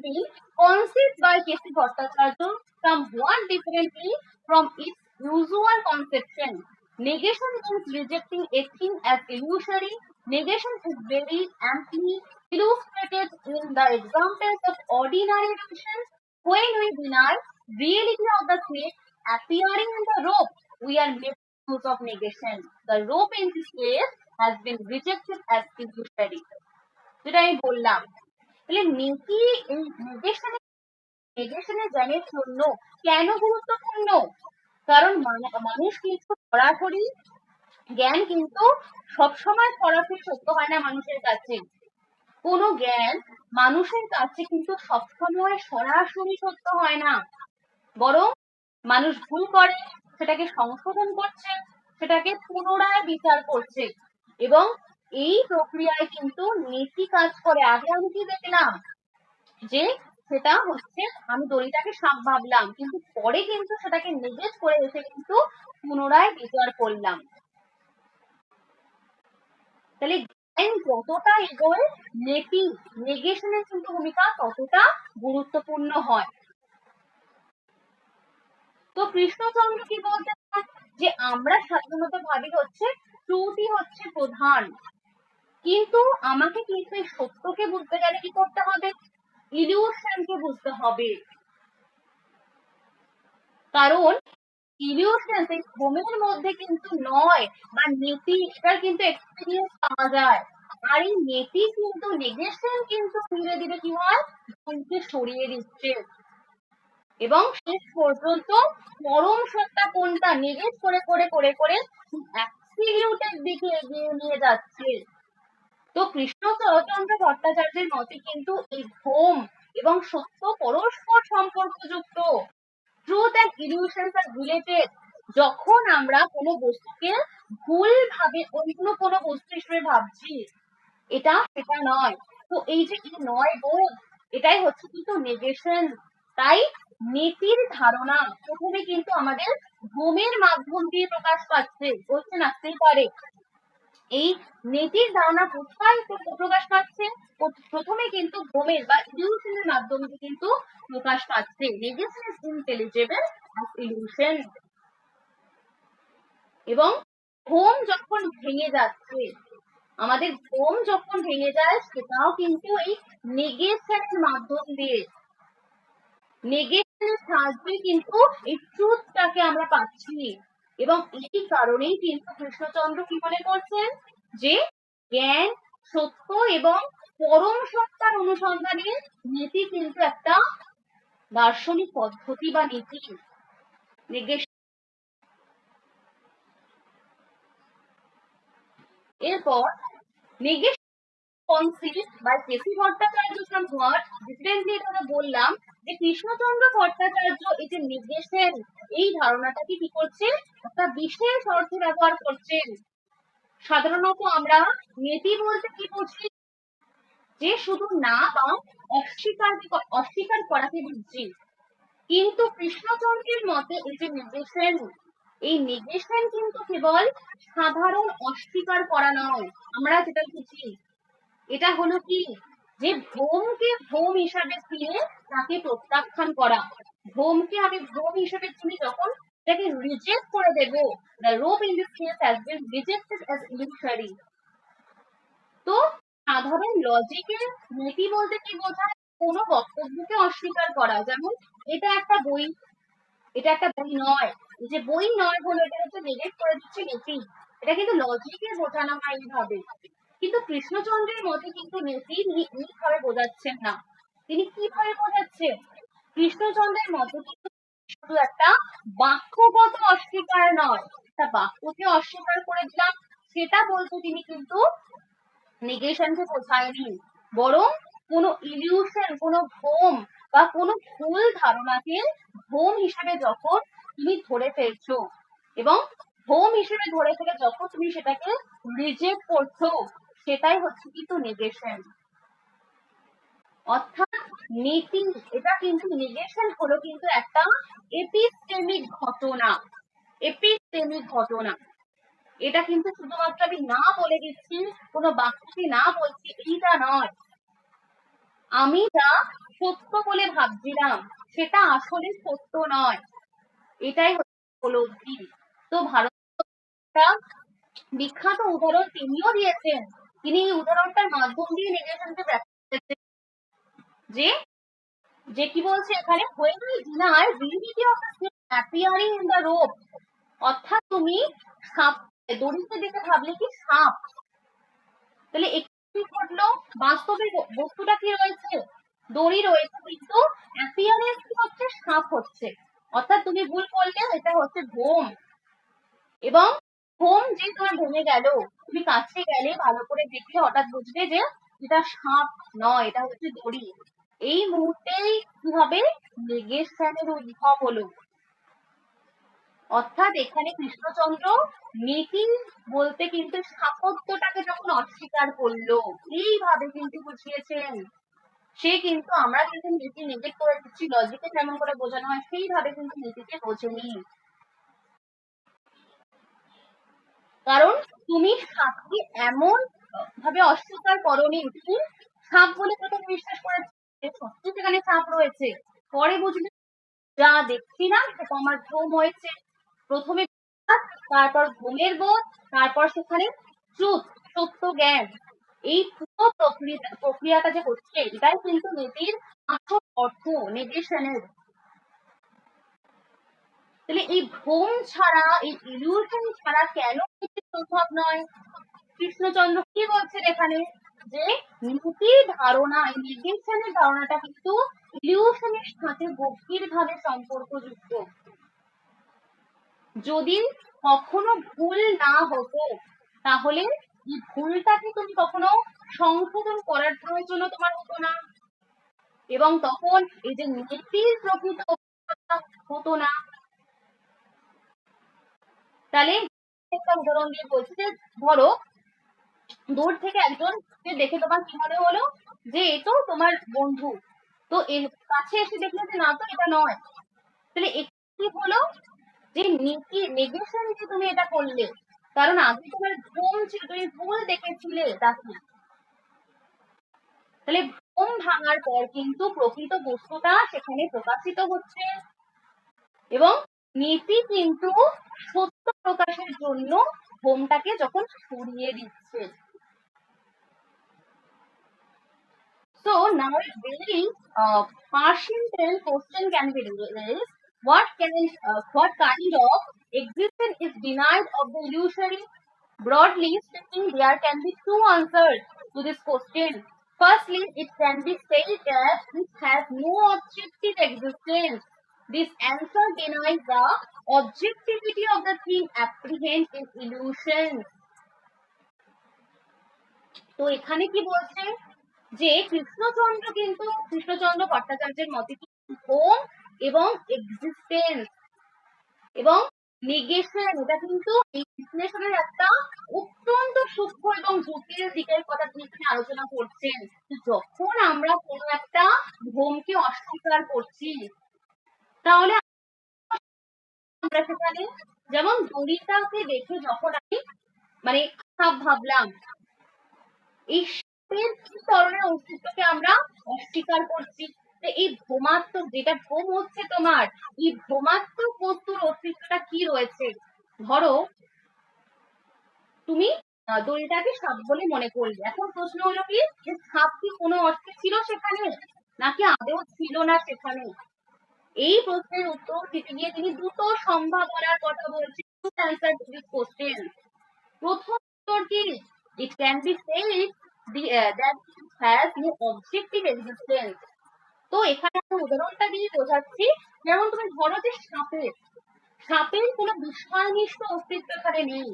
been conceived by K.C. Bhattacharya somewhat differently from its usual conception. Negation means rejecting a thing as illusory. Negation is very amply illustrated in the examples of ordinary illusions. When we deny reality of the snake appearing in the rope, we are making use of negation. The rope in this case has been rejected as illusory. যেটা আমি বললাম, তাহলে নীতি এই নেগেশনের জ্ঞানের জন্য কেন গুরুত্বপূর্ণ? কারণ মানুষ কিন্তু সরাসরি জ্ঞান কিন্তু সবসময় সরাসরি সত্য হয় না মানুষের কাছে। কোনো জ্ঞান মানুষের কাছে কিন্তু সবসময় সরাসরি সত্য হয় না, বরং মানুষ ভুল করে, সেটাকে সংশোধন করছে, সেটাকে পুনরায় বিচার করছে, এবং এই প্রক্রিয়ায় কিন্তু নীতি কাজ করে। আগে আমি কি দেখলাম যে সেটা হচ্ছে আমি দড়িটাকে সাপ ভাবলাম, কিন্তু পরে কিন্তু সেটাকে নেগেট করে এসে কিন্তু পুনরায় বিচার করলাম। তাহলে জ্ঞান যতটা এগোয়, নেগেশনের কিন্তু ভূমিকা ততটা গুরুত্বপূর্ণ হয়। তো কৃষ্ণচন্দ্র কি বলতে চান, যে আমরা সাধারণত ভাবি হচ্ছে ট্রুথই হচ্ছে প্রধান, কিন্তু আমাকে কিন্তু এই সত্যকে বুঝতে গেলে কি করতে হবে, ইলিউশনকে বুঝতে হবে। কারণ ইলিউশন এই ভ্রমের মধ্যে কিন্তু নয় বা নীতি, এটার কিন্তু এক্সপিরিয়েন্স পাওয়া যায়। আর এই নীতি কিন্তু নেগেশন কিন্তু ধীরে ধীরে কি হয়, ভ্রমকে সরিয়ে দিচ্ছে এবং শেষ পর্যন্ত পরম সত্তা কোনটা নেগেট করে করে করে করে অ্যাবসলিউটের দিকে এগিয়ে নিয়ে যাচ্ছে। তো কৃষ্ণচন্দ্র ভট্টাচার্যের মতে কিন্তু এই ভ্রম এবং সত্য পরস্পর সম্পর্কযুক্ত। Truth and illusions are related. যখন আমরা কোনো বস্তুকে ভুল ভাবে অন্য কোনো বস্তু হিসেবে ভাবছি, এটা সেটা নয়, তো এই যে নয় বোধ, এটাই হচ্ছে কিন্তু নেগেশন। তাই নীতির ধারণা প্রথমে কিন্তু আমাদের ভ্রমের মাধ্যম দিয়ে প্রকাশ পাচ্ছে, বলছেন আসতেই পারে। এই নীতির ধারণা কোথায় প্রকাশ পাচ্ছে, প্রথমে কিন্তু ভ্রমের বা ইলিউশনের মাধ্যমে কিন্তু প্রকাশ পাচ্ছে। Negation is intelligible as illusion. এবং ভ্রম যখন ভেঙে যাচ্ছে, আমাদের ভ্রম যখন ভেঙে যায়, সেটাও কিন্তু এই নেগেশনের মাধ্যম দিয়ে, নেগেশনের সাহায্যে কিন্তু এই ট্রুথটাকে আমরা পাচ্ছি। এবং এই কারণেই কিন্তু কৃষ্ণচন্দ্র কি মনে করছেন, যে জ্ঞান, সত্য এবং পরম সত্তার অনুসন্ধানে নীতি কিন্তু একটা দার্শনিক পদ্ধতি বা নীতি। নেগেশন। এরপর negation conceived by K.C. Bhattacharya from what differently এটা বললাম যে কৃষ্ণচন্দ্র ভট্টাচার্য এই যে নেগেশন, এই ধারণাটাকে কি করছে, একটা বিশেষ অর্থে ব্যবহার করছেন। সাধারণত আমরা নীতি বলতে কি বুঝি, যে শুধু না বা অস্বীকার করাকে বুঝছি, কিন্তু কৃষ্ণচন্দ্রের মতে এই যে নেগেশন, এই নেগেশন কিন্তু কেবল সাধারণ অস্বীকার করা নয়। আমরা যেটা বুঝি এটা হলো কি, যে ভ্রমকে ভ্রম হিসাবে চিনে তাকে প্রত্যাখ্যান করা। ভ্রমকে আমি ভ্রম হিসেবে চিনি যখন এটাকে রিজেক্ট করে দেব। The rope in this case has been rejected as illusory. তো সাধারণ লজিকে নীতি বলতে কি বোঝায়? কোনো বক্তব্যকে অস্বীকার করা, যেমন এটা একটা বই, এটা একটা বই নয়, এই যে বই নয় বলে এটা হচ্ছে নেগেট করে দিচ্ছে নীতি, এটা কিন্তু লজিকে বোঝানো হয় এইভাবে। কিন্তু কৃষ্ণচন্দ্রের মতে কিন্তু নীতি তিনি এইভাবে বোঝাচ্ছেন না। তিনি কিভাবে বোঝাচ্ছেন? কৃষ্ণচন্দ্রের মতে কিন্তু শুধু একটা বাক্যগত অস্বীকার নয়, একটা বাক্যকে অস্বীকার করে দিলাম সেটা বলতে তিনি কিন্তু নেগেশনকে বোঝায়নি, বরং কোনো ইলিউশন, কোনো ভ্রম বা কোনো ভুল ধারণাকে ভ্রম হিসেবে যখন তুমি ধরে ফেলছো এবং ভ্রম হিসেবে ধরে ফেলে যখন তুমি সেটাকে রিজেক্ট করছো, সেটাই হচ্ছে কিন্তু নেগেশন। অর্থাৎ নীতি, এটা কিন্তু নেগেশন হলো কিন্তু একটা এপিস্টেমিক ঘটনা, এপিস্টেমিক ঘটনা। এটা কিন্তু শুধুমাত্র আমি না বলে দিচ্ছি, কোনো বাক্যকে না বলছি এইটা নয়, আমি যা সত্য বলে ভাবছিলাম সেটা আসলে সত্য নয়, এটাই হচ্ছে উপলব্ধি। তো ভারত একটা বিখ্যাত উদাহরণ তিনিও দিয়েছেন, তিনি এই উদাহরণটার মাধ্যম দিয়ে নেগেশনকে ব্যাখ্যা করেছেন যে যে কি বলছে এখানে, when we deny validity of the snake appearing in the rope, অর্থাৎ তুমি সাপ, দড়িতে দেখে ভাবলে কি সাপ, তাহলে কি ঘটলো? বাস্তবে বস্তুটা কি রয়েছে? দড়ি রয়েছে, কিন্তু অ্যাপিয়ারেন্স কি হচ্ছে? সাপ হচ্ছে। অর্থাৎ তুমি ভুল করলে এটা হচ্ছে ভ্রম, এবং ভ্রম যে তোমার ভেঙে গেল, তুমি কাছে গেলে ভালো করে দেখলে হঠাৎ বুঝবে যে এটা সাপ নয়, এটা হচ্ছে দড়ি। এই মুহূর্তেই কি হবে? নেগেশনের উদ্ভব হলো। অর্থাৎ এখানে কৃষ্ণচন্দ্র নীতি বলতে কিন্তু স্থাপত্যটাকে যখন অস্বীকার করলো, এইভাবে কিন্তু বুঝিয়েছেন। সে কিন্তু, আমরা কিন্তু নীতি নেগেট করে দিচ্ছি, লজিকে যেমন করে বোঝানো হয় সেইভাবে কিন্তু নীতিকে বোঝেনি। কারণ তুমি সাপকে এমন ভাবে অস্বীকার করনি, তুমি সাপ বলে প্রথম বিশ্বাস করেছো সত্যি সেখানে সাপ রয়েছে, পরে বুঝলে যা দেখছি না সেটা আমার ভ্রম হয়েছে। প্রথমে তারপর ভ্রমের বোধ, তারপর সেখানে ট্রুথ, সত্য জ্ঞান, এই পুরো প্রক্রিয়াটা যে হচ্ছে এটাই কিন্তু নীতির আসল অর্থ, নেগেশনের। তাহলে এই ভ্রম ছাড়া, এই ইলিউশন ছাড়া কেন নীতি সম্ভব নয়? কৃষ্ণচন্দ্র কি বলছেন এখানে? যে নীতির ধারণা, এই নেগেশনের ধারণাটা কিন্তু ইলিউশনের সাথে গভীরভাবে সম্পর্কযুক্ত। যদি কখনো ভুল না হতো তাহলে এই ভুলটাকে তুমি কখনো সংশোধন করার প্রয়োজনও তোমার হতো না, এবং তখন এই যে নীতির প্রকৃত অভিজ্ঞতা হতো না। তাহলে একটা উদাহরণ দিয়ে বলছি যে ধরো দূর থেকে একজনকে দেখে তোমার কি মনে হলো যে এ তো তোমার বন্ধু, তো এর কাছে এসে দেখলে যে না তো এটা নয়, তাহলে কি হলো? যে নীতি নেগেশন যে তুমি এটা করলে, কারণ আগে তোমার ভ্রম ছিল, তুমি ভুল দেখেছিলে তাকে। তাহলে ভ্রম ভাঙার পর কিন্তু প্রকৃত বস্তুটা সেখানে প্রকাশিত হচ্ছে, এবং নীতি কিন্তু সত্য প্রকাশের জন্য ভ্রমটাকে যখন সরিয়ে দিচ্ছে। So now a very partial question can be raised. What kind of existence is denied of the illusory? Broadly speaking, there can be two answers to this question. Firstly, it can be said that it has no objective existence. This answer denies the objectivity of the thing apprehended in illusion. তো এখানে কি বলছে যে কৃষ্ণচন্দ্র ভট্টাচার্যের মতে ভ্রম এবং existence এবং নেগেশন, এটা কিন্তু এই বিশ্লেষণের একটা অত্যন্ত সূক্ষ্ম এবং জটিল দিকের কথা তিনি এখানে আলোচনা করছেন। যখন আমরা কোনো একটা ভ্রমকে অস্বীকার করছি, তাহলে আমরা সেখানে, যেমন দড়িটাকে দেখে যখন আমি মানে সাপ ভাবলাম, এই সাপের কি ধরনের অস্তিত্বকে আমরা অস্বীকার করছি, এই ভ্রমাত্মক, যেটা ভ্রম হচ্ছে তোমার, এই ভ্রমাত্মক বস্তুর অস্তিত্বটা কি রয়েছে? ধরো তুমি দড়িটাকে সাপ বলে মনে করলে, এখন প্রশ্ন হলো কি, যে সাপ কি কোনো অর্থে ছিল সেখানে, নাকি আদৌ ছিল না সেখানে? এই প্রশ্নের উত্তর দিতে গিয়ে তিনি দুটো সম্ভাবনার কথা বলছেন। Answer to this question. প্রথম উত্তর কি, it can be said that it has no objective existence. তো এখানে আমি উদাহরণটা দিয়ে বোঝাচ্ছি, যেমন তুমি ধরো যে সাপের কোনো বিষয়নিষ্ঠ অস্তিত্ব এখানে নেই।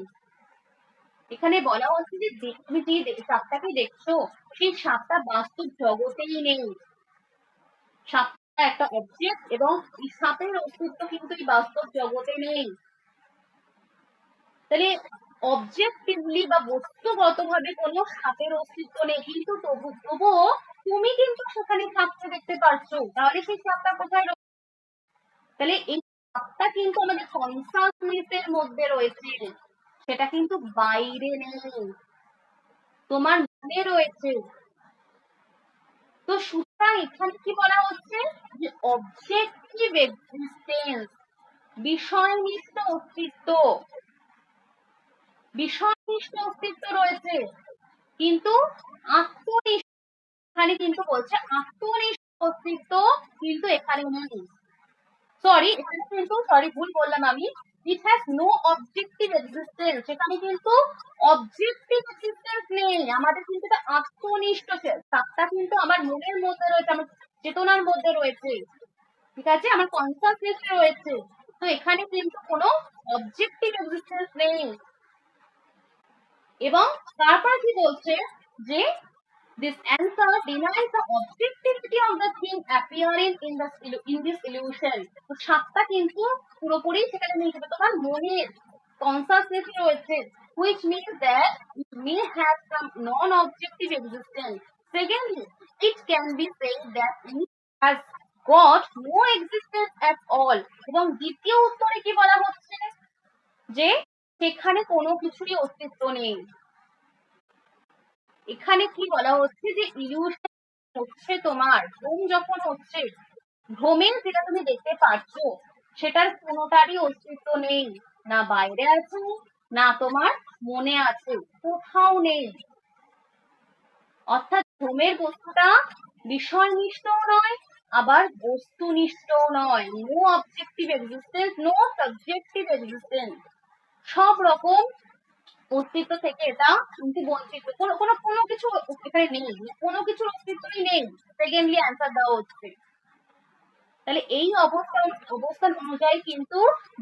এখানে বলা হচ্ছে যে তুমি যে সাপটাকে দেখছো, সেই সাপটা বাস্তব জগতেই নেই। সাপটা একটা অবজেক্ট, এবং এই সাপের অস্তিত্ব কিন্তু এই বাস্তব জগতে নেই। তাহলে অবজেক্টিভলি বা বস্তুগত ভাবে কোনো সাপের অস্তিত্ব নেই, কিন্তু তবুও তুমি কিন্তু সেখানে সাপটা দেখতে পারছো, তাহলে সেই সাপটা কোথায় রয়েছে? তাহলে এই সাপটা কিন্তু আমাদের কনসাসনেসের মধ্যে রয়েছে, সেটা কিন্তু বাইরে নেই, তোমার মনে রয়েছে। তো সুতরাং এখানে কি বলা হচ্ছে, যে অবজেক্টিভ এক্সিস্টেন্স, বিষয়নিষ্ঠ অস্তিত্ব, বিষয়নিষ্ঠ অস্তিত্ব রয়েছে, কিন্তু আত্মনিষ্ঠ, এখানে কিন্তু বলছে আত্মনিষ্ঠ অস্তিত্ব কিন্তু এখানে নেই। সরি ভুল বললাম আমি, it has no objective existence, সেখানে কিন্তু অবজেক্টিভ এক্সিস্টেন্স নেই, আমাদের কিন্তু এটা আত্মনিষ্ঠ, সাপটা কিন্তু আমার মনের মধ্যে রয়েছে, আমার চেতনার মধ্যে রয়েছে, ঠিক আছে, আমার কনসাসনেস রয়েছে। তো এখানে কিন্তু কোনো অবজেক্টিভ এক্সিস্টেন্স নেই। এবং তারপর কি বলছে, যে this answer denies the objectivity of the thing appearing in this illusion. তো সাপটা কিন্তু পুরোপুরি সেখানে নেই, সেটা তোমার মনের কনসাসনেস রয়েছে, which means that it may have some non-objective existence. Secondly, it can be said that it has got no existence at all. এবং দ্বিতীয় উত্তরে কি বলা হচ্ছে, যে সেখানে কোনো কিছুরই অস্তিত্ব নেই। এখানে কি বলা হচ্ছে, যে ইলিউশন হচ্ছে তোমার, ভ্রম যখন হচ্ছে, ভ্রমের যেটা তুমি দেখতে পাচ্ছ, সেটার কোনোটারই অস্তিত্ব নেই, না বাইরে আছে, না তোমার মনে আছে, কোথাও নেই। অর্থাৎ ভ্রমের বস্তুটা বিষয়নিষ্ঠও নয়, আবার বস্তুনিষ্ঠও নয়, no objective existence, no subjective existence, সব রকম অস্তিত্ব থেকে এটা কিন্তু বঞ্চিত, কোনো কিছু এখানে নেই, কোনো কিছুর অস্তিত্বই নেই। সেকেন্ডলি অ্যান্সার দেওয়া হচ্ছে। তাহলে এই অবস্থান অনুযায়ী কিন্তু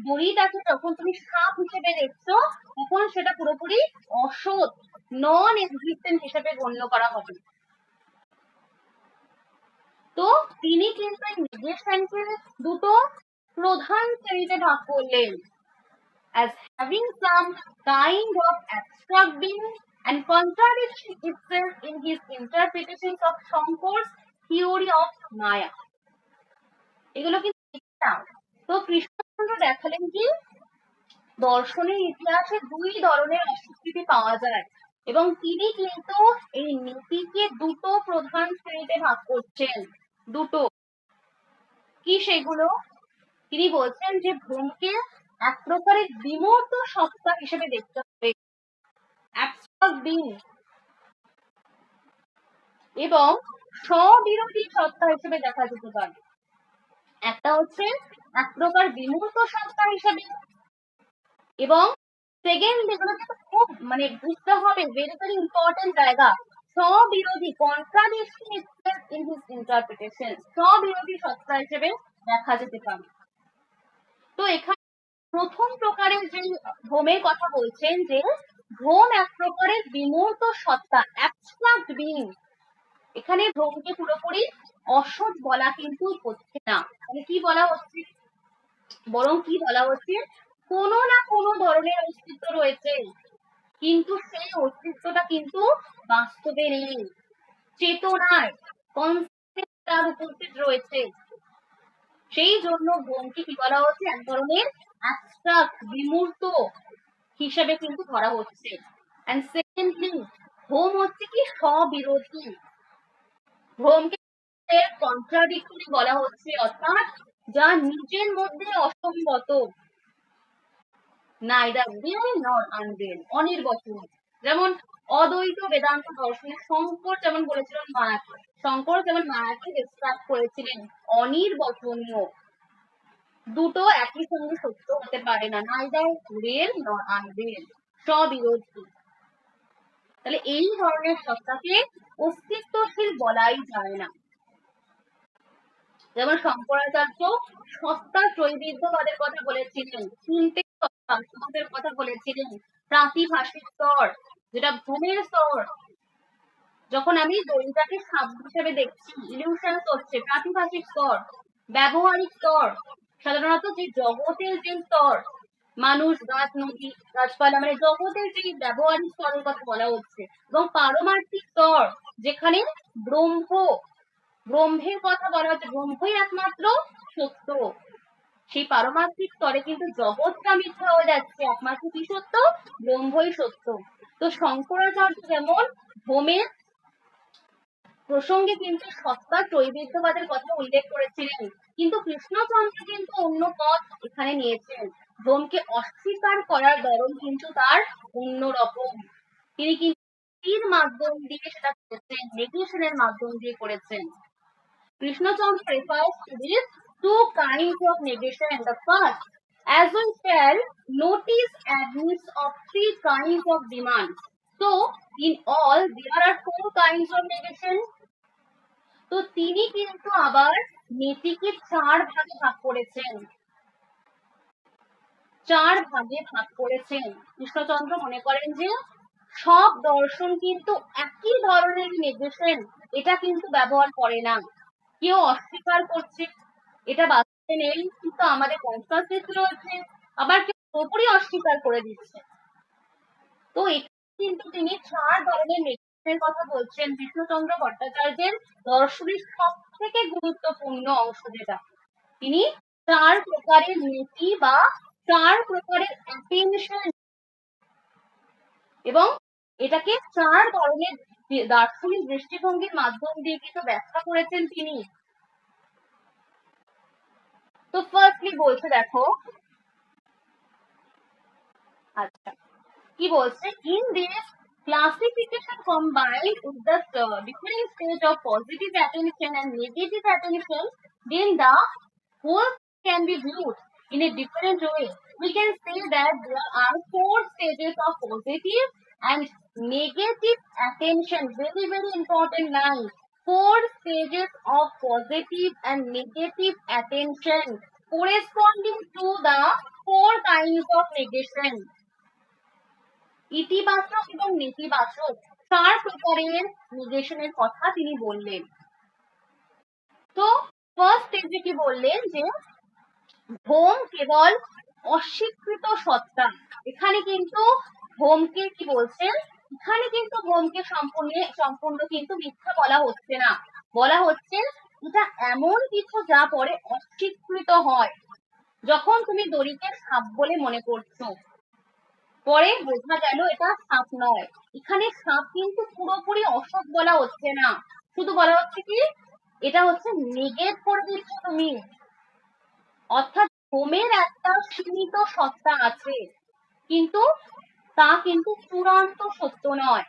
দড়িটাকে যখন তুমি সাপ হিসেবে দেখছো, তখন সেটা পুরোপুরি অসৎ, নন এক্সিস্টেন্ট হিসেবে গণ্য করা হবে। তো তিনি কিন্তু এই নেগেশনকে দুটো প্রধান শ্রেণীতে ভাগ করলেন, as having some kind of abstract being and contradicting itself in his interpretations of Shankar's theory of Maya. এগুলো কিন্তু দেখতাম। তো কৃষ্ণচন্দ্র দেখালেন কি, দর্শনের ইতিহাসে দুই ধরনের অস্বীকৃতি পাওয়া যায়, এবং তিনি কিন্তু এই নীতিকে দুটো প্রধান শ্রেণীতে ভাগ করছেন। দুটো কি সেগুলো? তিনি বলছেন যে ভ্রমকে এক প্রকারের বিমূর্ত সত্তা হিসেবে দেখতে হবে, অ্যাবস্ট্রাক্ট বিং, এবং স্ববিরোধী সত্তা হিসেবে দেখা যেতে পারে। একটা হচ্ছে এক প্রকার বিমূর্ত সত্তা হিসেবে, এবং সেকেন্ড যেগুলো খুব মানে বুঝতে হবে, ভেরি ভেরি ইম্পর্টেন্ট জায়গা, স্ববিরোধী, contradiction itself in his interpretation, স্ববিরোধী সত্তা হিসেবে দেখা যেতে পারে। তো এখানে প্রথম প্রকারের যে ভ্রমের কথা বলছেন, যে ভ্রম এক প্রকারের বিমূর্ত সত্তা, অ্যাবস্ট্রাক্ট বিং, এখানে ভ্রমকে পুরোপুরি অসৎ বলা কিন্তু হচ্ছে না। মানে কি বলা হচ্ছে, বরং কি বলা হচ্ছে, কোনো না কোনো ধরনের অস্তিত্ব রয়েছে, কিন্তু সেই অস্তিত্বটা কিন্তু বাস্তবে নেই, চেতনায় তার উপস্থিত রয়েছে। সেই জন্য ভ্রমকে কি বলা হচ্ছে, এক ধরনের অ্যাবস্ট্রাক্ট, বিমূর্ত হিসেবে কিন্তু ধরা হচ্ছে। এন্ড সেকেন্ডলি, ভ্রম হচ্ছে কি স্ববিরোধী, ভ্রমকে সেলফ কন্ট্রাডিক্টরি বলা হচ্ছে, অর্থাৎ যা নিজের মধ্যে অসঙ্গত, নাইদার রিয়েল নর আনরিয়েল, অনির্বচনীয়। যেমন অদ্বৈত বেদান্ত দর্শনে শঙ্কর যেমন বলেছিলেন মায়াকে, শঙ্কর যেমন মায়াকে ডিসক্রাইব করেছিলেন অনির্বচনীয়, দুটো একই সঙ্গে সত্য হতে পারে না, নাইদার রিয়েল নর আনরিয়েল, স্ববিরোধী। তাহলে এই ধরনের সত্তাকে অস্তিত্বশীল বলাই যায় না। যেমন শঙ্করাচার্য সত্তা ত্রৈবিধ্যবাদের কথা বলেছিলেন, তিনটে সত্তার কথা বলেছিলেন, প্রাতিভাসিক স্তর, যেটা ভূমির স্তর, যখন আমি দড়িটাকে সাপ হিসেবে দেখছি, ইলিউশন হচ্ছে প্রাতিভাসিক স্তর, ব্যবহারিক স্তর, সাধারণত যে জগতের যে স্তর, মানুষ, গাছ, নদী, গাছপালা, মানে জগতের যে ব্যবহারিক স্তরের কথা বলা হচ্ছে, এবং পারমার্থিক স্তর, যেখানে ব্রহ্মের কথা বলা হচ্ছে, ব্রহ্মই একমাত্র সত্য। সেই পারমার্থিক স্তরে কিন্তু জগৎটা মিথ্যা হয়ে যাচ্ছে, একমাত্র কি সত্য? ব্রহ্মই সত্য। তো শঙ্করাচার্য যেমন ভৌমের প্রসঙ্গে কিন্তু সত্তা ত্রৈবিধ্যবাদের কথা উল্লেখ করেছিলেন, কিন্তু কৃষ্ণচন্দ্র কিন্তু অন্য পথ এখানে নিয়েছেন। ভ্রমকে অস্বীকার করার ধরন কিন্তু তার অন্যরকম। তিনি কিন্তু মাধ্যম দিয়ে সেটা করেছেন, নেগেশনের মাধ্যম দিয়ে করেছেন। Krishnachandra refers to these two kinds of negation. The first, as we shall notice, admits of three kinds of demands. So, in all, there are four kinds of negation. তো তিনি কিন্তু আবার নীতিকে চার ভাগে ভাগ করেছেন, কৃষ্ণচন্দ্র মনে করেন যে সব দর্শন কিন্তু একই ধরনের নেগেশন, এটা কিন্তু ব্যবহার করে না। কেউ অস্বীকার করছে, এটা বাস্তবে নেই, কিন্তু আমাদের কনসাসনেস রয়েছে, আবার কেউ পুরোপুরি অস্বীকার করে দিচ্ছে। তো কিন্তু তিনি চার ধরনের নেগেশনের কথা বলছেন। কৃষ্ণচন্দ্র ভট্টাচার্যের দর্শনের সব থেকে গুরুত্বপূর্ণ অংশ যেটা, তিনি চার প্রকারের নীতি বা চার প্রকারের অ্যাটেনশন, এবং এটাকে চার ধরনের দার্শনিক দৃষ্টিভঙ্গির মাধ্যম দিয়ে কিন্তু ব্যাখ্যা করেছেন তিনি। তো ফার্স্টলি বলছে, দেখো, আচ্ছা কি বলছে, in this classification combined with the different stage of positive attention and negative attention, then the whole can be viewed in a different way. We can say that there are four stages of positive and negative attention. Very, very important line. Four stages of positive and negative attention corresponding to the four kinds of negation. ইতিবাচক এবং নেতিবাচক চার প্রকারের নেগেশনের কথা তিনি বললেন। তো first স্টেজে কি বললেন, যে ভ্রম কেবল অস্বীকৃত সত্তা। এখানে কিন্তু ভ্রমকে কি বলছেন, এখানে কিন্তু ভ্রমকে সম্পূর্ণ কিন্তু মিথ্যা বলা হচ্ছে না, বলা হচ্ছে এটা এমন কিছু যা পরে অস্বীকৃত হয়। যখন তুমি দড়িকে সাপ বলে মনে করছো, পরে বোঝা গেল এটা সাপ নয়, এখানে সাপ কিন্তু পুরোপুরি অসৎ বলা হচ্ছে না, শুধু বলা হচ্ছে কি এটা হচ্ছে নেগেট করে দিচ্ছ তুমি, অর্থাৎ ভ্রমের একটা সীমিত সত্তা আছে, কিন্তু তা কিন্তু চূড়ান্ত সত্য নয়।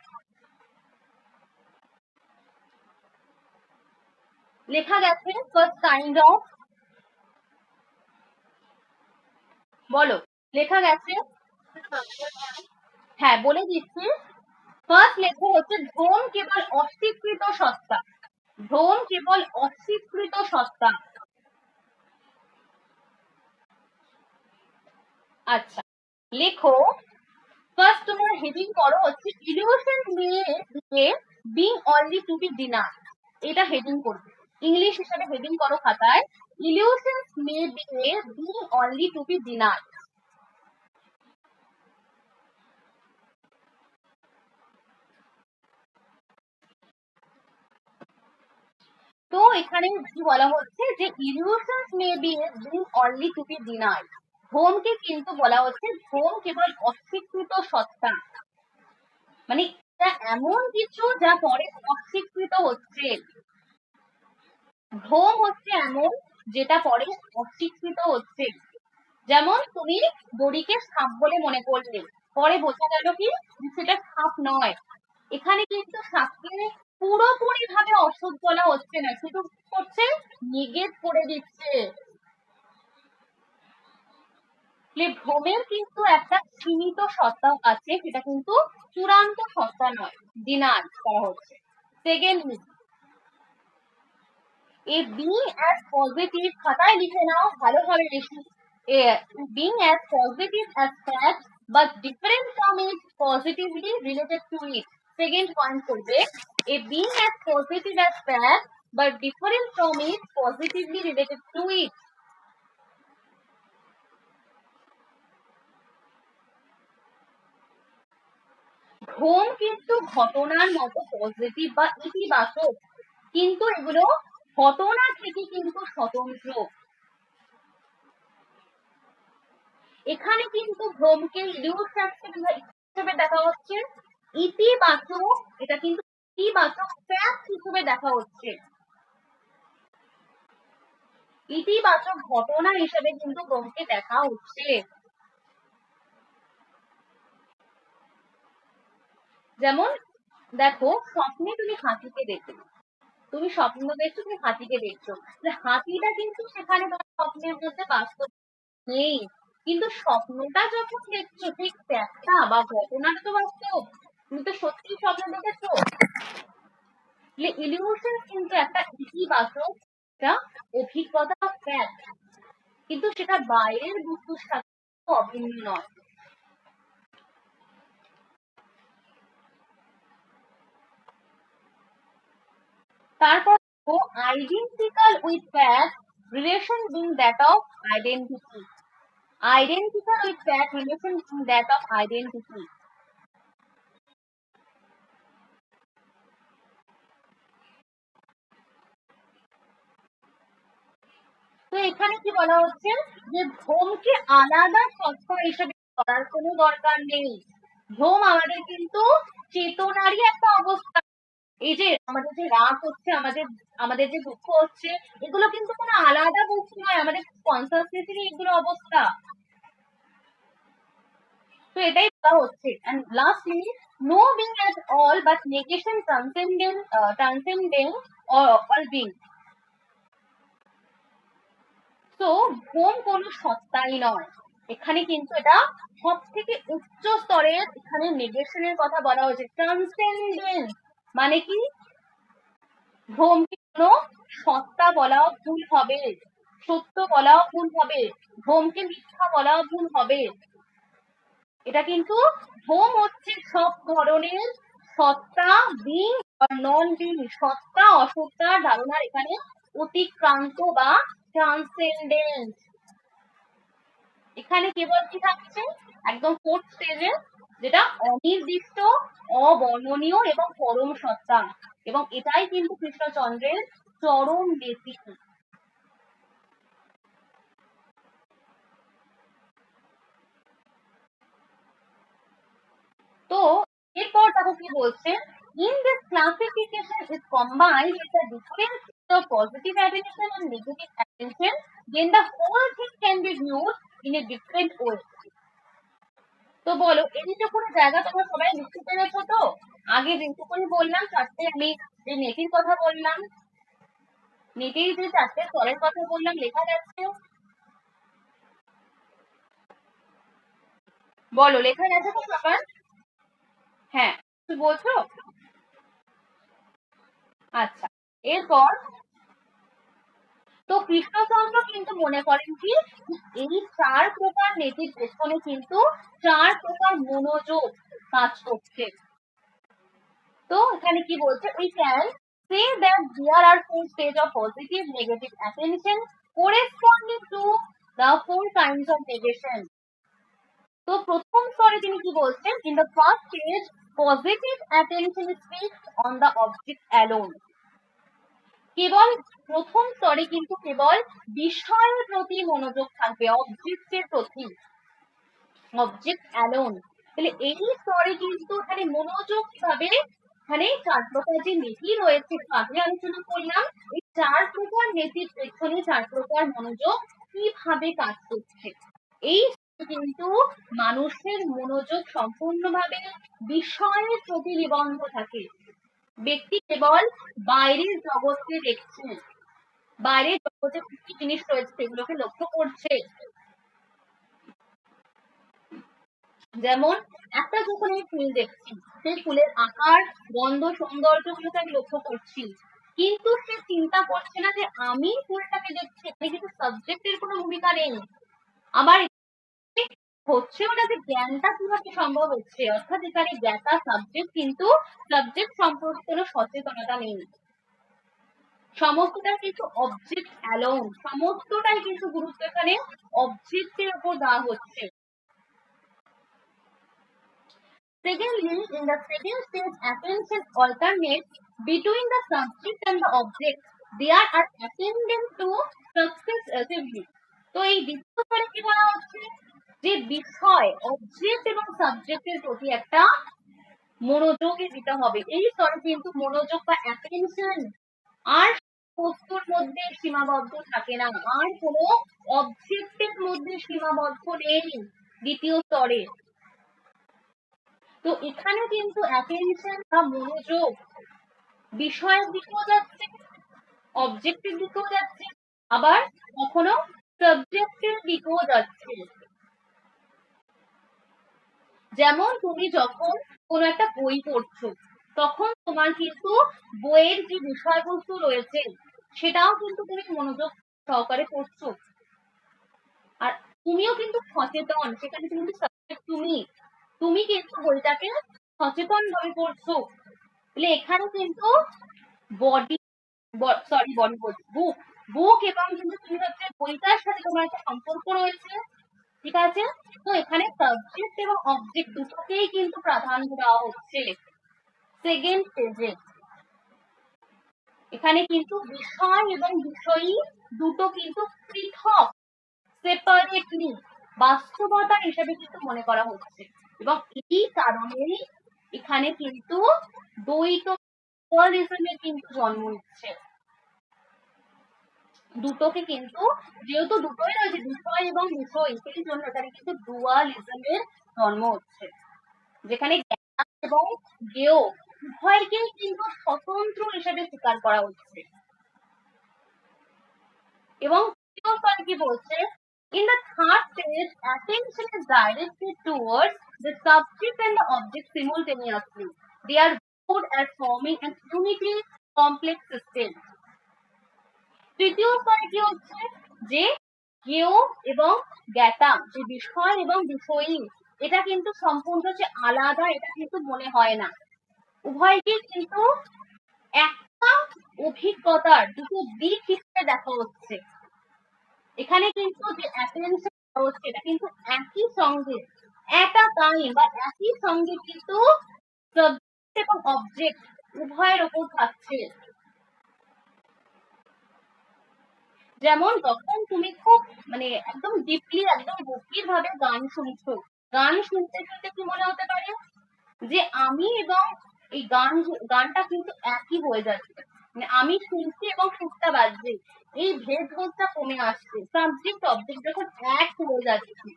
লেখা গেছে ফার্স্ট কাইন্ড অফ, বলো, লেখা গেছে, হ্যাঁ বলে দিচ্ছি। ফার্স্ট লেখা হচ্ছে ভ্রম কেবল অস্বীকৃত সত্তা, ভ্রম কেবল অস্বীকৃত সত্তা। আচ্ছা লেখো, ফার্স্ট তোমার হেডিং করো হচ্ছে illusion may being only to be denied, এটা হেডিং করবে, ইংলিশ হিসাবে হেডিং করো খাতায়, illusions may being only to be denied. তো এখানে কি বলা হচ্ছে, যে illusions may being only to be denied, ভ্রমকে কিন্তু বলা হচ্ছে ভ্রম কেবল অস্বীকৃত সত্তা, মানে এটা এমন কিছু যা পরে অস্বীকৃত হচ্ছে। ভ্রম হচ্ছে এমন যেটা পরে অস্বীকৃত হচ্ছে। যেমন তুমি দড়িকে সাপ বলে মনে করলে, পরে বোঝা গেল কি সেটা সাপ নয়। এখানে কিন্তু সাপকে পুরোপুরি ভাবে অসৎ বলা হচ্ছে না, শুধু করছে নিগেট করে দিচ্ছে। ভ্রমের কিন্তু একটা সীমিত সত্তা আছে, সেটা কিন্তু চূড়ান্ত সত্তা নয়, ডিনাই করা হচ্ছে। Second, a being as positive, খাতায় লিখে নাও ভালোভাবে বেশি। Being as positive as fact but different from it, positively related to it. Second point করবে, a being as positive as fact but different from it, positively related to it. ভ্রম কিন্তু ঘটনার মতো পজিটিভ বা ইতিবাচক, কিন্তু এগুলো ঘটনা থেকে কিন্তু স্বতন্ত্র। এখানে কিন্তু ভ্রমকে ইলিউশন হিসেবে দেখা হচ্ছে, ইতিবাচক, এটা কিন্তু ইতিবাচক ফ্যাক্ট হিসেবে দেখা হচ্ছে, ইতিবাচক ঘটনা হিসেবে কিন্তু ভ্রমকে দেখা হচ্ছে। যেমন দেখো, স্বপ্নে তুমি হাতিকে দেখো, তুমি স্বপ্ন দেখছো, তুমি হাতিকে দেখছো, হাতিটা কিন্তু সেখানে তোমার স্বপ্নের মধ্যে বাস্তব নেই, কিন্তু স্বপ্নটা যখন দেখছো ঠিক একটা বা ঘটনাটা তো বাস্তব, তুমি তো সত্যি স্বপ্ন দেখেছো। ইলিউশন কিন্তু একটা ইতিবাচক একটা অভিজ্ঞতা, ফ্যাক্ট, কিন্তু সেটা বাইরের বস্তুর সাথে অভিন্ন নয়। তারপর identical with fact, relation being that of identity. Identical with fact, relation in that of identity. তো এখানে কি বলা হচ্ছে, যে ভ্রমকে আলাদা সত্তা হিসেবে করার কোনো দরকার নেই। ভ্রম আমাদের কিন্তু চেতনারই একটা অবস্থা। এই যে আমাদের যে রাগ হচ্ছে, আমাদের আমাদের যে দুঃখ হচ্ছে, এগুলো কিন্তু কোনো আলাদা বস্তু নয়, আমাদের কনসাসনেসেরই এগুলো অবস্থা। তো এটাই বলা হচ্ছে। and lastly, no being at all but negation transcending all being. তো ভ্রম কোনো সত্তাই নয়, এখানে কিন্তু এটা সব থেকে উচ্চ স্তরের, এখানে নেগেশনের কথা বলা হয়েছে। ট্রান্সেন্ডেন্স মানে কি, ভ্রমকে কোনো সত্তা বলাও ভুল হবে, সত্য বলাও ভুল হবে, ভ্রমকে মিথ্যা বলাও ভুল হবে। এটা কিন্তু ভ্রম হচ্ছে সব ধরনের সত্তা, বিং আর নন বিং, সত্তা অসত্তার ধারণার এখানে অতিক্রান্ত বা ট্রান্সেন্ডেন্স। এখানে কেবল কি থাকছে, একদম ফোর্থ স্টেজে, যেটা অনির্দিষ্ট, অবর্ণনীয় এবং পরম সত্তা, এবং এটাই কিন্তু কৃষ্ণচন্দ্রের চরম বেসিক। তো এরপর দেখো কি বলছে, in this classification is combined with the difference of positive attention and negative attention, then the whole thing can be viewed in a different way. তো বলো, এইটুকুনি জায়গা তোমরা সবাই লিখতে পেরেছো তো? আগে যেটুকুনি বললাম চারটে, আমি যে নেটির কথা বললাম, নেটেই যে চারটে স্তরের কথা বললাম, লেখা যাচ্ছে? বলো, লেখা গেছে তো সবার? হ্যাঁ, তুমি বলছো? আচ্ছা, এরপর তো কৃষ্ণচন্দ্র কিন্তু মনে করেন কি, এই চার প্রকার নেতির পেছনে কিন্তু চার প্রকার মনোযোগ কাজ করছে। তো এখানে কি বলছে, we can say that there are four stages of positive negative attention corresponding to the four kinds of negation. তো প্রথম স্তরে তিনি কি বলছেন, in the first stage positive attention is fixed on the object alone. কেবল প্রথম স্তরে কিন্তু কেবল বিষয়ের প্রতি মনোযোগ থাকবে, অবজেক্টের প্রতি, অবজেক্ট অ্যালোন। তাহলে এই স্তরে কিন্তু এখানে মনোযোগ কিভাবে, এখানে চার প্রকার যে নীতি রয়েছে, আগে আলোচনা করলাম, এই চার প্রকার নীতির পেছনে চার প্রকার মনোযোগ কিভাবে কাজ করছে। এই কিন্তু মানুষের মনোযোগ সম্পূর্ণভাবে বিষয়ের প্রতি নিবদ্ধ থাকে। ব্যক্তি কেবল বাইরের জগৎকে দেখছে, বাইরের জগতে কি জিনিস রয়েছে সেগুলোকে লক্ষ্য করছে। যেমন একটা যখন আমি ফুল দেখছি, সেই ফুলের আকার, গন্ধ, সৌন্দর্য গুলোকে আমি লক্ষ্য করছি, কিন্তু সে চিন্তা করছে না যে আমি ফুলটাকে দেখছি, এখানে কিন্তু সাবজেক্টের কোনো ভূমিকা নেই। আবার হচ্ছেও না যে জ্ঞানটা কিভাবে সম্ভব হচ্ছে, অর্থাৎ এখানে জ্ঞাতা সাবজেক্ট, কিন্তু সাবজেক্ট সম্পর্কে কোনো সচেতনতা নেই। সমস্তটা কিন্তু অবজেক্ট অ্যালোন, সমস্তটাই কিন্তু গুরুত্ব এখানে অবজেক্টের উপর দেওয়া হচ্ছে। Secondly, in the second stage, attention alternates between the subject and the object. They are attending to successively. তো এই দ্বিতীয় স্তরে কি বলা হচ্ছে, যে বিষয়, অবজেক্ট এবং সাবজেক্টের প্রতি একটা মনোযোগী দিতে হবে। এই স্তরে কিন্তু মনোযোগ বা অ্যাটেনশন আর বস্তুর মধ্যে সীমাবদ্ধ থাকে না, আর কোনো অবজেক্টের মধ্যে সীমাবদ্ধ নেই দ্বিতীয় স্তরে। তো এখানে কিন্তু অ্যাটেনশন বা মনোযোগ বিষয়ের দিকেও যাচ্ছে, অবজেক্টের দিকেও যাচ্ছে, আবার কখনো সাবজেক্টের দিকেও যাচ্ছে। যেমন তুমি যখন কোনো একটা বই পড়ছো, তখন তোমার কিন্তু বইয়ের যে বিষয়বস্তু রয়েছে সেটাও কিন্তু তুমি মনোযোগ সহকারে পড়ছো, আর তুমিও কিন্তু সচেতন, সেখানে কিন্তু সাবজেক্ট তুমি কিন্তু বইটাকে সচেতন ভাবে পড়ছো। তাহলে এখানে কিন্তু বুক এবং কিন্তু তুমি হচ্ছে বইটার সাথে তোমার একটা সম্পর্ক রয়েছে, ঠিক আছে। তো এখানে সাবজেক্ট এবং অবজেক্ট দুটোকেই কিন্তু প্রাধান্য দেওয়া হচ্ছে সেকেন্ড স্টেজে। এখানে কিন্তু বিষয় এবং বিষয়ী দুটো কিন্তু পৃথক, সেপারেটলি বাস্তবতা হিসেবে কিন্তু মনে করা হচ্ছে, এবং এই কারণেই এখানে কিন্তু দ্বৈতবাদিজমের কিন্তু জন্ম নিচ্ছে। দুটোকে কিন্তু, যেহেতু দুটোই রয়েছে বিষয় এবং বিষয়, সেই জন্য এখানে কিন্তু ডুয়ালিজমের জন্ম হচ্ছে, যেখানে জ্ঞান এবং জ্ঞেয় উভয়কেই কিন্তু স্বতন্ত্র হিসেবে স্বীকার করা হচ্ছে। এবং কি বলছে, in the third stage, attention is directed towards the subject and the object simultaneously. They are both as forming an unity complex system. তৃতীয় স্তরে কি হচ্ছে, যে জ্ঞেয় এবং জ্ঞাতা, যে বিষয় এবং বিষয়ী, এটা কিন্তু সম্পূর্ণ যে আলাদা এটা কিন্তু মনে হয় না, উভয়কে কিন্তু একটা অভিজ্ঞতার দুটো দিক হিসেবে দেখা হচ্ছে। এখানে কিন্তু যে অ্যাটেনশন হচ্ছে এটা কিন্তু একই সঙ্গে, একটা টাইম বা একই সঙ্গে কিন্তু সাবজেক্ট এবং অবজেক্ট উভয়ের উপর থাকছে। যেমন যখন তুমি খুব একদম ডিপলি, একদম গভীর ভাবে গান শুনছো, গান শুনতে শুনতে কি মনে হতে পারে যে আমি এবং এই গানটা কিন্তু একই হয়ে যাচ্ছে, আমি শুনছি এবং সুরটা বাজছে, এই ভেদবোধটা কমে আসছে, সাবজেক্ট অবজেক্ট যখন এক হয়ে যাচ্ছে।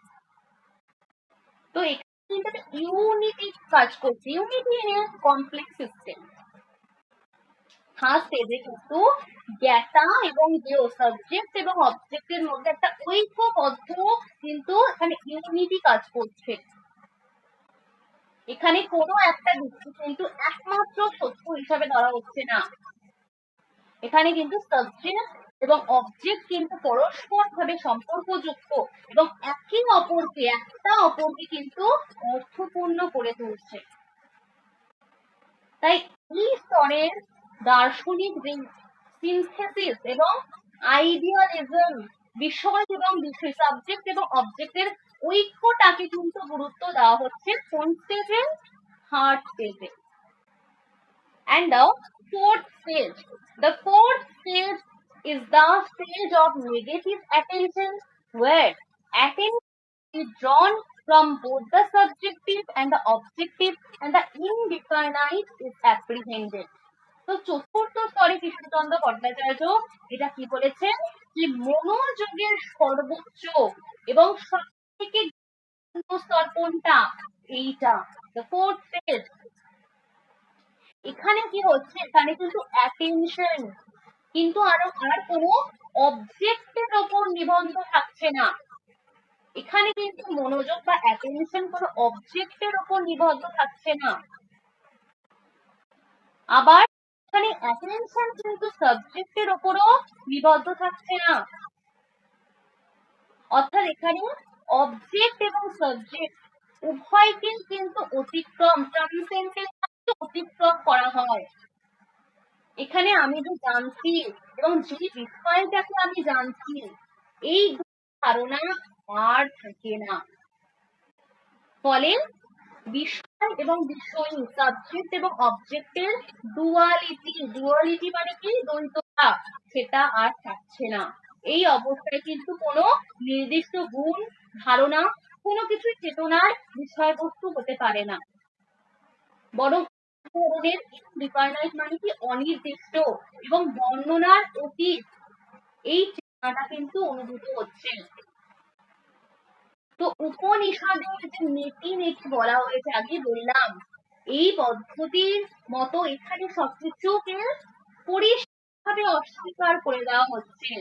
তো এখানে কিন্তু ইউনিটি কাজ করছে, unity in a complex system. Third স্টেজে কিন্তু জ্ঞাতা এবং জ্ঞেয়, সাবজেক্ট এবং অবজেক্টের মধ্যে একটা ঐক্যবদ্ধ কিন্তু এখানে ইউনিটি কাজ করছে। এখানে কোনো একটা দিককে কিন্তু একমাত্র সত্য হিসাবে ধরা হচ্ছে না, এখানে কিন্তু সাবজেক্ট এবং অবজেক্ট কিন্তু পরস্পর ভাবে সম্পর্কযুক্ত এবং একটা অপরকে কিন্তু অর্থপূর্ণ করে তুলছে। তাই এই স্তরের দার্শনিক সিনথেসিস এবং আইডিয়ালিজম, বিষয় এবং বিষয়, সাবজেক্ট এবং অবজেক্টের ঐক্যটাকে কিন্তু গুরুত্ব দেওয়া হচ্ছে কোন স্টেজে, থার্ড স্টেজে। And the fourth stage is the stage of negative attention, where attention is drawn from both the subjective and the objective, and the indefinite is apprehended. তো চতুর্থ স্তরে কৃষ্ণচন্দ্র ভট্টাচার্য এটা কি বলেছেন যে মনোযোগের সর্বোচ্চ এবং সব থেকে স্তর কোনটা, এইটা, the fourth stage। এখানে কি হচ্ছে, এখানে কিন্তু অ্যাটেনশন কিন্তু আর কোনো অবজেক্টের ওপর নিবন্ধ থাকছে না। এখানে কিন্তু মনোযোগ বা অ্যাটেনশন কোনো অবজেক্টের ওপর নিবদ্ধ থাকছে না। আবার এখানে অ্যাটেনশন কিন্তু সাবজেক্টের ওপরও নিবদ্ধ থাকছে না। অর্থাৎ এখানে অবজেক্ট এবং সাবজেক্ট উভয়কে কিন্তু অতিক্রম, অতিক্রম করা হয়। এখানে আমি যে জানছি এবং যে বিষয়টাকে আমি জানছি, এই ধারণা আর থাকে না। ফলে বিষয় এবং বিষয়ী, সাবজেক্ট এবং অবজেক্টের ডুয়ালিটি মানে কি, দ্বৈততা, সেটা আর থাকছে না। এই অবস্থায় কিন্তু কোনো নির্দিষ্ট গুণ, ধারণা, কোনো কিছু চেতনার বিষয়বস্তু হতে পারে না, বরং মানে কি অনির্দিষ্ট এবং বর্ণনার অতীত, এই চেতনাটা কিন্তু অনুভূত হচ্ছে। তো উপনিষদের যে নীতি বলা হয়েছে, আগে বললাম, এই পদ্ধতির মতো এখানে সবকিছুকে পরিষ্কারভাবে অস্বীকার করে দেওয়া হচ্ছে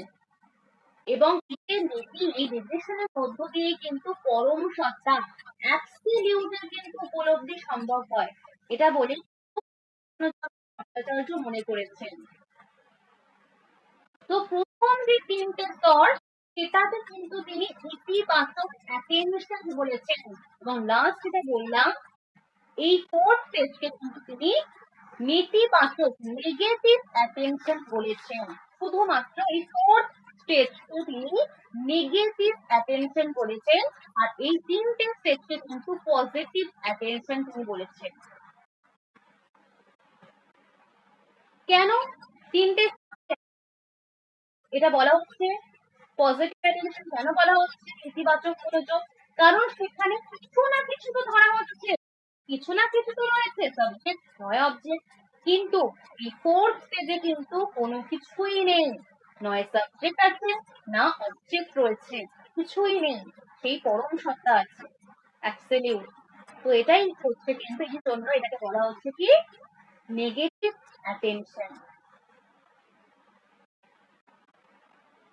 এবং এই নির্দেশনের মধ্য দিয়ে কিন্তু পরম সত্তা, অ্যাবসলিউটের কিন্তু উপলব্ধি সম্ভব হয়, এটা বলে ভট্টাচার্য মনে করেছেন। তো প্রথম যে তিনটে স্তর, সেটাতে কিন্তু তিনি ইতিবাচক অ্যাটেনশন বলেছেন এবং লাস্ট যেটা বললাম, এই ফোর্থ স্টেজকে কিন্তু তিনি নেতিবাচক, নেগেটিভ অ্যাটেনশন বলেছেন। শুধুমাত্র এই ফোর্থ স্টেজকে তিনি নেগেটিভ অ্যাটেনশন বলেছেন, আর এই তিনটে স্টেজকে কিন্তু পজিটিভ অ্যাটেনশন তিনি বলেছেন। কেন তিনটে এটা বলা হচ্ছে পজিটিভ অ্যাটেনশন, কেন বলা হচ্ছে ইতিবাচক মনোযোগ? কারণ সেখানে কিছু না কিছু তো ধরা হচ্ছে, কিছু না কিছু তো রয়েছে, সাবজেক্ট নয় অবজেক্ট, কিন্তু এই ফোর্থ স্টেজে কিন্তু কোনো কিছুই নেই, নয় সাবজেক্ট আছে না অবজেক্ট রয়েছে, কিছুই নেই, সেই পরম সত্তা আছে, অ্যাবসলিউট। তো এটাই হচ্ছে কিন্তু এই জন্য এটাকে বলা হচ্ছে কি নেগেটিভ অ্যাটেনশন।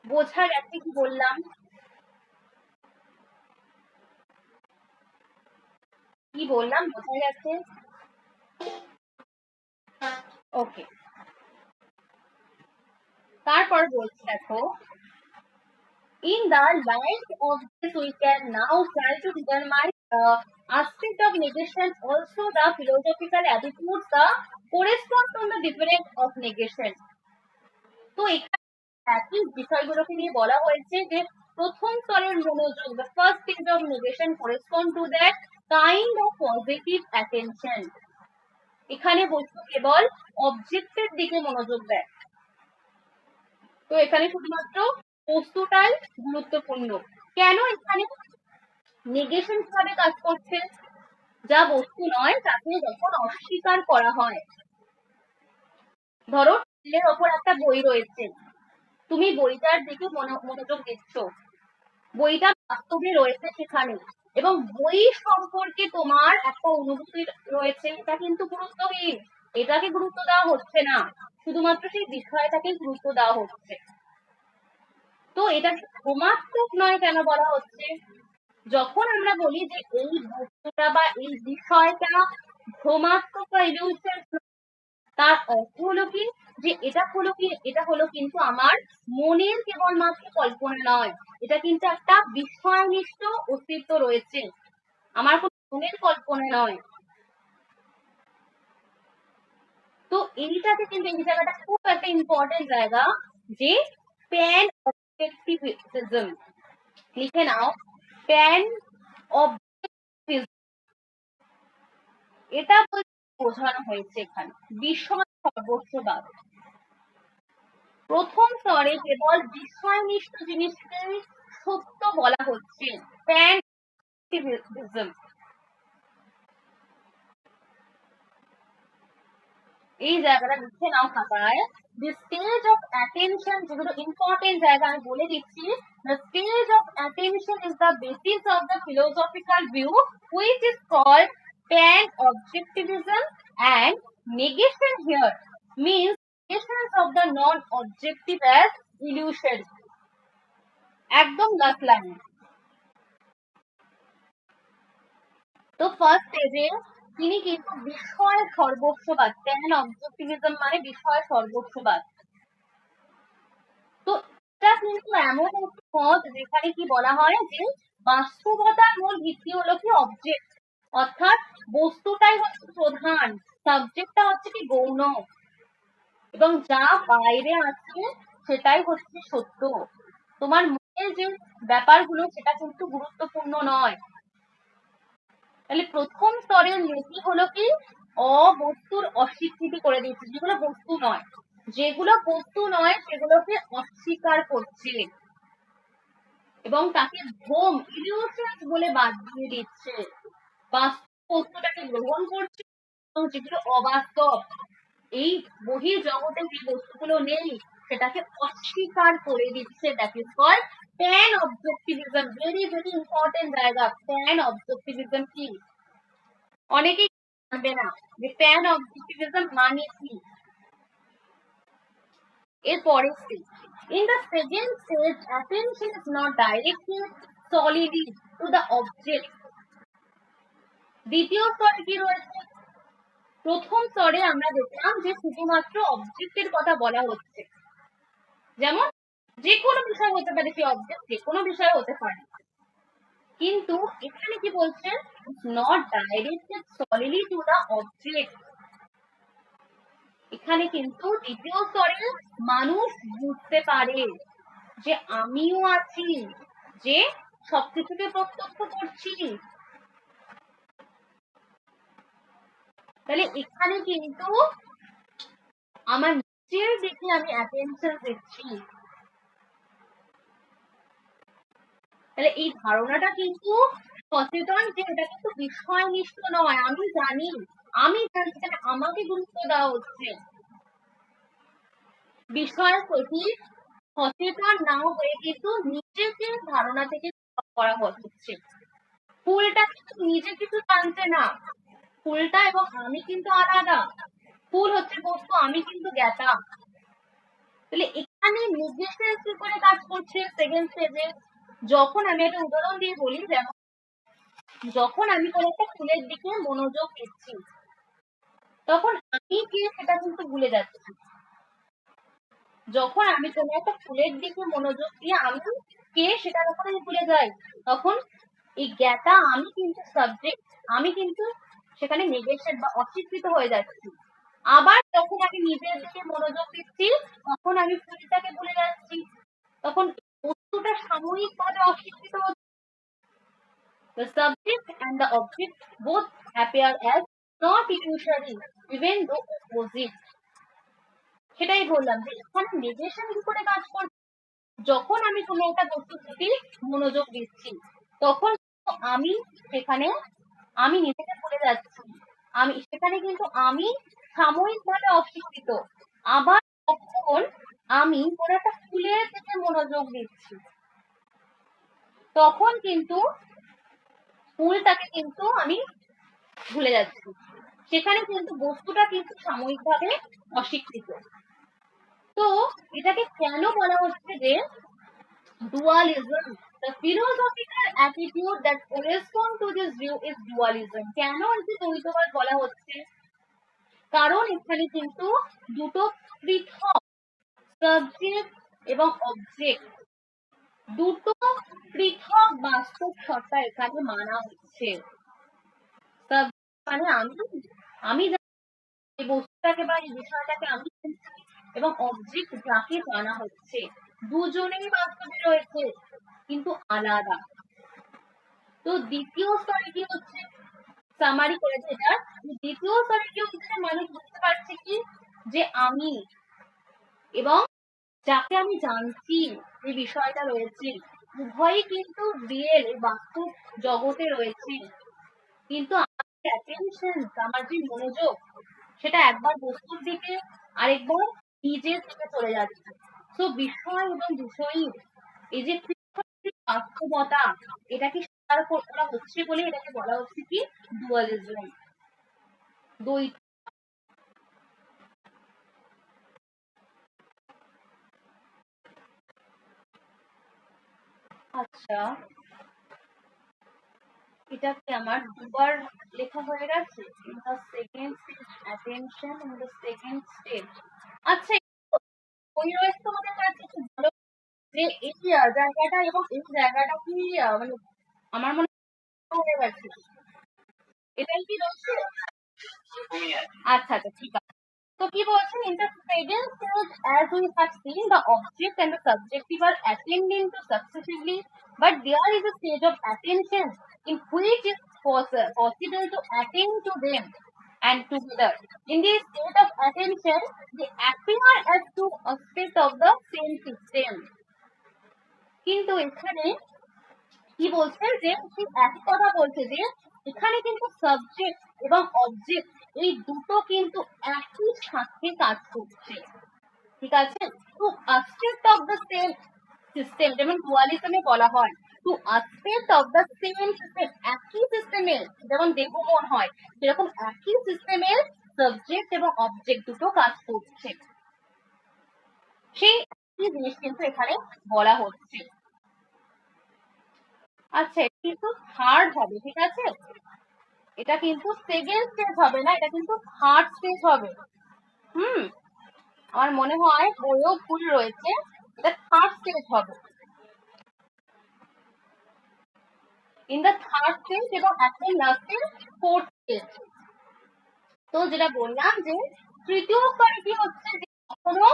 বোঝা গেছে কি বললাম? কি বললাম বোঝা গেছে? ওকে, তারপর বলছি দেখো, in the light of this we can now try to determine the aspect of negation, also the philosophical attitudes the correspond to the difference of negation। তো এখানে একই বিষয়গুলোকে নিয়ে বলা হয়েছে যে প্রথম স্তরের মনোযোগ, the first stage of negation correspond to that kind of positive attention। এখানে বস্তু কেবল অবজেক্টের দিকে মনোযোগ দেয়, তো এখানে শুধুমাত্র বস্তুটাই গুরুত্বপূর্ণ। কেন এখানে নেগেশন কিভাবে কাজ করছে? যা বস্তু নয় তাকে যখন অস্বীকার করা হয়, ধরো টেবিলের ওপর একটা বই রয়েছে, তুমি বইটার দিকে মনোযোগ দিচ্ছ, বইটা বাস্তবে রয়েছে সেখানে এবং বই সম্পর্কে তোমার একটা অনুভূতি রয়েছে, এটা কিন্তু গুরুত্বহীন, এটাকে গুরুত্ব দেওয়া হচ্ছে না, শুধুমাত্র সেই বিষয়টাকে গুরুত্ব দেওয়া হচ্ছে। তো এটাকে ভ্রমাত্মক নয় কেন বলা হচ্ছে? যখন আমরা বলি যে এই বস্তুটা বা এই বিষয়টা ভ্রমাত্মক বা ইলিউশন, তার অর্থ হলো কি যে এটা হলো কিন্তু আমার মনের কেবলমাত্র কল্পনা নয়, এটা কিন্তু একটা বিষয়নিষ্ঠ অস্তিত্ব রয়েছে, আমার কোনো মনের কল্পনা নয়। তো এইটাতে কিন্তু এই জায়গাটা খুব একটা ইম্পর্টেন্ট জায়গা, যে প্যান অবজেক্টিভিজম, লিখে নাও, প্যান অবজেক্টিভিজম, এটা বোঝানো হয়েছে এখানে বিষয় সর্বস্ববাদ। প্রথম স্তরে কেবল বিষয়নিষ্ঠ জিনিসকে সত্য বলা হচ্ছে, প্যান অবজেক্টিভিজম। এই জায়গাটা লিখে নাও খাতায়। The stage of attention, যেগুলো ইম্পর্টেন্ট জায়গা আমি বলে দিচ্ছি। The stage of attention is the basis of the philosophical view which is called pan-objectivism, and negation here means negation of the non-objective as illusion. একদম লাস্ট লাইন। তো first স্টেজে তিনি কিন্তু বিষয় সর্বস্ববাদ, প্যান অবজেক্টিভিজম মানে বিষয় সর্বস্ববাদ। তো এটা কিন্তু এমন একটি মত যেখানে কি বলা হয় যে বাস্তবতার মূল ভিত্তি হলো কি অবজেক্ট, অর্থাৎ বস্তুটাই হচ্ছে প্রধান, সাবজেক্টটা হচ্ছে কি গৌণ, এবং যা বাইরে আছে সেটাই হচ্ছে সত্য। তোমার মনে যে ব্যাপারগুলো সেটা কিন্তু গুরুত্বপূর্ণ নয়। তাহলে প্রথম স্তরের নীতি হলো কি অবস্তুর অস্বীকৃতি করে দিচ্ছে, যেগুলো বস্তু নয়, যেগুলো বস্তু নয় সেগুলোকে অস্বীকার করছে এবং তাকে ভ্রম ইলিউশনস বলে বাদ দিয়ে দিচ্ছে। বাস্তব বস্তুটাকে গ্রহণ করছে এবং যেগুলো অবাস্তব, এই বহির জগতে যে বস্তুগুলো নেই সেটাকে অস্বীকার করে দিচ্ছে। That is called pan objectivism. Very very important জায়গা। প্যান অবজেক্টিভিজম কি অনেকেই জানবে না যে প্যান অবজেক্টিভিজম মানে কি। এরপরে in the second stage attention is not directed solely to the object. দ্বিতীয় স্তরে কি রয়েছে? প্রথম স্তরে আমরা দেখলাম যে শুধুমাত্র অবজেক্টের কথা বলা হচ্ছে, যেমন যে কোনো বিষয় হতে পারে, সেই অবজেক্ট যে কোনো বিষয় হতে পারে, কিন্তু এখানে কি বলছে not directed solidly to the object. এখানে কিন্তু দ্বিতীয় স্তরে মানুষ বুঝতে পারে যে আমিও আছি, যে সবকিছুকে প্রত্যক্ষ করছি। তাহলে এখানে কিন্তু আমার নিজের দিকে আমি অ্যাটেনশন দিচ্ছি। তাহলে এই ধারণাটা কিন্তু সচেতন, যে এটা কিন্তু বিষয়নিষ্ঠ নয়। আমি জানি, আমি জানছি, আমাকে গুরুত্ব দেওয়া হচ্ছে। বিষয়ের প্রতি সচেতন না হয়ে কিন্তু নিজেকে ধারণা থেকে করা হচ্ছে। ফুলটা কিন্তু নিজে কিছু জানছে না, ফুলটা এবং আমি কিন্তু আলাদা। ফুল হচ্ছে বস্তু, আমি কিন্তু জ্ঞাতা। তাহলে এখানে নির্দেশের কি করে কাজ করছে সেকেন্ড স্টেজে? যখন আমি একটা উদাহরণ দিয়ে বলি, যেমন যখন আমি কোনো একটা ফুলের দিকে মনোযোগ দিচ্ছি, তখন আমি কে সেটা কিন্তু ভুলে যাচ্ছি। যখন আমি কোনো একটা ফুলের দিকে মনোযোগ দিয়ে আমি কে সেটা যখন আমি ভুলে যাই, তখন এই জ্ঞাতা আমি কিন্তু সাবজেক্ট, আমি কিন্তু সেখানে নেগেশন বা অস্বীকৃত হয়ে যাচ্ছি। আবার যখন আমি নিজের দিকে মনোযোগ দিচ্ছি, তখন আমি ফুলটাকে ভুলে যাচ্ছি, তখন বস্তুটা সাময়িকভাবে অস্বীকৃত হচ্ছে। The subject and the object both appear as not illusory, even though opposite. সেটাই বললাম যে এখানে নেগেশন কি করে কাজ করছে? যখন আমি কোনো একটা বস্তুর প্রতি মনোযোগ দিচ্ছি, তখন আমি সেখানে আমি নিজেকে ভুলে যাচ্ছি, আমি সেখানে কিন্তু আমি সাময়িকভাবে অস্বীকৃত। আবার যখন আমি কোনো একটা ফুলের দিকে মনোযোগ দিচ্ছি, তখন কিন্তু ফুলটাকে কিন্তু আমি ভুলে যাচ্ছি, সেখানে কিন্তু বস্তুটা কিন্তু সাময়িকভাবে অস্বীকৃত। তো এটাকে কেন বলা হচ্ছে যে dualism? The philosophical attitude that correspond to this view is dualism. কেন এটি দ্বৈতবাদ বলা হচ্ছে? কারণ এখানে কিন্তু দুটো পৃথক সাবজেক্ট এবং অবজেক্ট, দুটো পৃথক বাস্তব সত্তা এখানে মানা হচ্ছে। মানে আমি এই বস্তুটাকে বা এই বিষয়টাকে আমি এবং অবজেক্ট যাকে জানা হচ্ছে, দুজনেই বাস্তবে রয়েছে কিন্তু আলাদা। তো দ্বিতীয় স্তরে কি হচ্ছে, সামারি করেছে এটা, দ্বিতীয় স্তরে কি হচ্ছে, মানুষ বুঝতে পারছে কি যে আমি এবং যাকে আমি জানছি এই বিষয়টা রয়েছে, উভয়ই কিন্তু রিয়েল বাস্তব জগতে রয়েছে, কিন্তু আমার অ্যাটেনশন, আমার যে মনোযোগ, সেটা একবার বস্তুর দিকে আরেকবার নিজের দিকে চলে যাচ্ছে। তো বিষয় এবং বিষয়ী এই যে বাস্তবতা, এটাকে স্বীকার করা হচ্ছে বলে এটাকে বলা হচ্ছে কি ডুয়ালিজম, দ্বৈত। আচ্ছা, এটা কি আমার দুবার লেখা হয়ে গেছে? In the second stage attention, in the second stage. আচ্ছা, ওই রয়েছে তোমাদের কাছে একটু ভালো যে এই জায়গাটা এবং এই জায়গাটা কি মানে আমার মনে হয়ে গেছে, এটাই কি রয়েছে? আচ্ছা আচ্ছা, ঠিক আছে। তো কি বলছেন, in the second stage as we have seen the object and the subjective are attending to successively, but there is a stage of attention in which it is possible to attend to them and together. In this state of attention, they appear as two aspects of the same system. কিন্তু এখানে কি বলছে যে ঠিক একই কথা বলছে যে এখানে কিন্তু সাবজেক্ট এবং অবজেক্ট এই দুটো কিন্তু একই সাথে কাজ করছে, ঠিক আছে? Two aspect of the same system, যেমন ডুয়ালিজমে বলা হয় two aspect of the same system, একই সিস্টেমের যেমন দেহ মন হয় সেরকম একই সিস্টেমের সাবজেক্ট এবং অবজেক্ট দুটো কাজ করছে, সেই একই জিনিস কিন্তু এখানে বলা হচ্ছে। আচ্ছা, এটা কিন্তু থার্ড হবে, ঠিক আছে? এটা কিন্তু সেকেন্ড স্টেজ হবে না, এটা কিন্তু থার্ড স্টেজ হবে। হুম, আমার মনে হয় বইও ভুল রয়েছে, এটা থার্ড স্টেজ হবে। ইন দ্য থার্ড স্টেজ এবং এখন লাস্টের ফোর্থ স্টেজ। তো যেটা বললাম যে তৃতীয় স্তরে কি হচ্ছে যে কখনো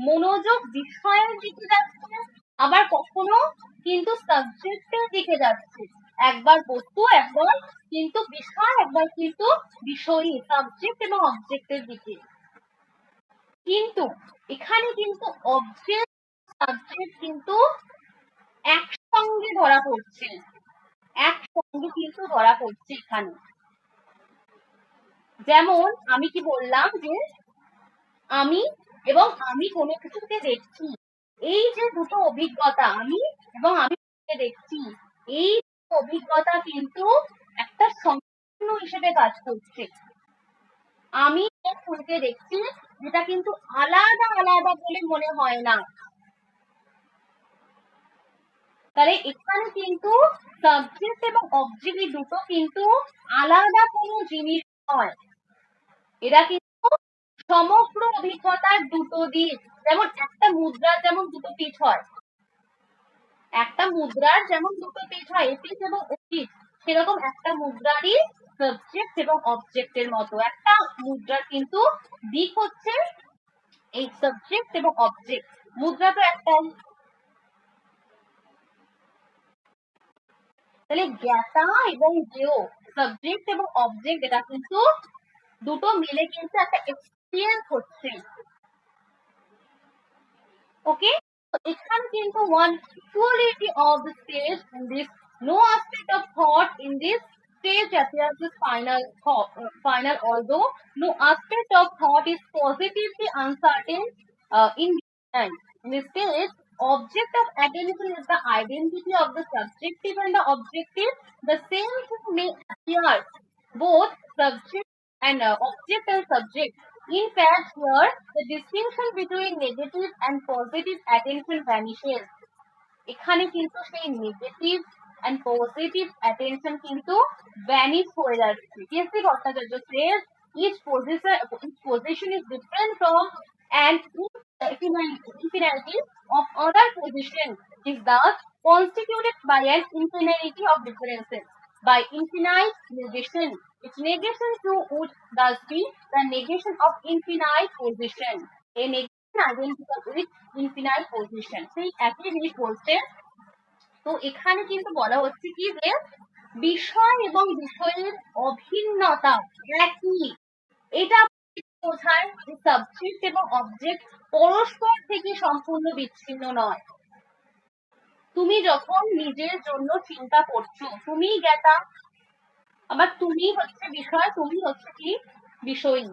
মনোযোগ বিষয়ের দিকে যাচ্ছে, আবার কখনো কিন্তু সাবজেক্টের দিকে যাচ্ছে, একবার বস্তু একবার কিন্তু বিষয়, একবার কিন্তু বিষয়ী সাবজেক্ট এবং অবজেক্টের দিকে। কিন্তু এখানে কিন্তু অবজেক্ট সাবজেক্ট কিন্তু একসঙ্গে ধরা পড়ছে, একসঙ্গে কিন্তু ধরা পড়ছে এখানে। যেমন আমি কি বললাম যে আমি এবং আমি কোনো কিছুকে দেখছি, এই যে দুটো অভিজ্ঞতা আমি এবং আমি দেখছি, এই অভিজ্ঞতা কিন্তু একটা সম্পূর্ণ হিসেবে কাজ করছে। আমি ফুলকে দেখছি, যেটা কিন্তু আলাদা আলাদা বলে মনে হয় না। তাহলে এখানে কিন্তু সাবজেক্ট এবং অবজেক্ট দুটো কিন্তু আলাদা কোনো জিনিস নয়, এরা কিন্তু সমগ্র অভিজ্ঞতার দুটো দিক। যেমন একটা মুদ্রার যেমন দুটো পিঠ হয়, একটা মুদ্রার যেমন দুটো পিঠ হয়, এপিঠ এবং ওপিঠ, সেরকম একটা মুদ্রারই সাবজেক্ট এবং অবজেক্টের মতো একটা মুদ্রার কিন্তু দিক হচ্ছে এই সাবজেক্ট এবং অবজেক্ট। মুদ্রা তো একটাই। তাহলে জ্ঞাতা এবং জ্ঞেয়, সাবজেক্ট এবং অবজেক্ট, এটা কিন্তু দুটো মিলে কিন্তু একটা এক্সপিরিয়েন্স হচ্ছে। ওকে, এখানে কিন্তু one equality of the stage in this, no aspect of thought in this stage appears the final, although no aspect of thought is positively uncertain in time. In this stage, object of attention is the identity of the subjective and the objective. The same thing may appear both subject and object and subject. In fact, here the distinction between negative and positive attention vanishes. এখানে কিন্তু সেই negative and positive attention কিন্তু vanish হয়ে যাচ্ছে। K.C. Bhattacharya says each position is different from and infinity of other position is thus constituted by an infinity of differences. By infinite negation, its negation too would thus be the negation of infinite position. A negation identical with infinite position. সেই একই জিনিস বলছে। তো এখানে কিন্তু বলা হচ্ছে কি যে বিষয় এবং বিষয়ের অভিন্নতা একই, এটা বোঝায় যে সাবজেক্ট এবং অবজেক্ট পরস্পর থেকে সম্পূর্ণ বিচ্ছিন্ন নয়। তুমি যখন নিজের জন্য চিন্তা করছো, তুমি জ্ঞাতা, আবার তুমি হচ্ছে বিষয়, তুমি হচ্ছে কি বিষয়ী।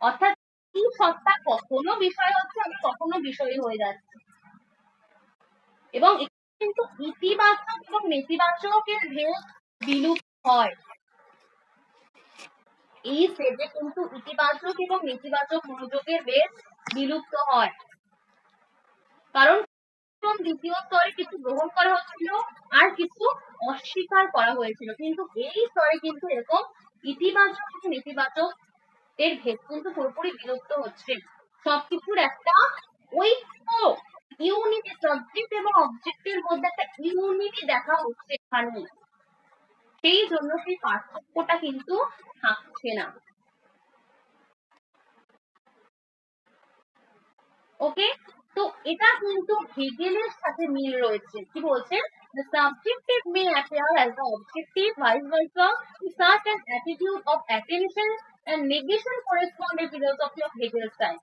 অর্থাৎ এই সত্তা কখনো বিষয় হচ্ছে আবার কখনো বিষয় হয়ে যাচ্ছে। এবং কিন্তু ইতিবাচক এবং নেতিবাচকের ভেদ বিলুপ্ত হয়। এই সেটে কিন্তু ইতিবাচক এবং নেতিবাচক মনোযোগের ভেদ বিলুপ্ত হয়, কারণ দ্বিতীয় স্তরে কিছু গ্রহণ করা হচ্ছিল আর কিছু অস্বীকার করা হয়েছিল, কিন্তু এই স্তরে কিন্তু এরকম ইতিবাচক এবং নেতিবাচক এর ভেদ কিন্তু পুরোপুরি বিলুপ্ত হচ্ছে। সবকিছুর একটা ঐক্য, ইউনিটি, সাবজেক্ট এবং অবজেক্টের মধ্যে একটা ইউনিটি দেখা হচ্ছে এখানে, সেই জন্য সেই পার্থক্যটা কিন্তু থাকছে না। ওকে, তো এটা কিন্তু হেগেলের সাথে মিল রয়েছে। কি বলছে? The subjective may appear as the objective, vice versa. To such an attitude of attention and negation correspond a philosophy of Hegel's time.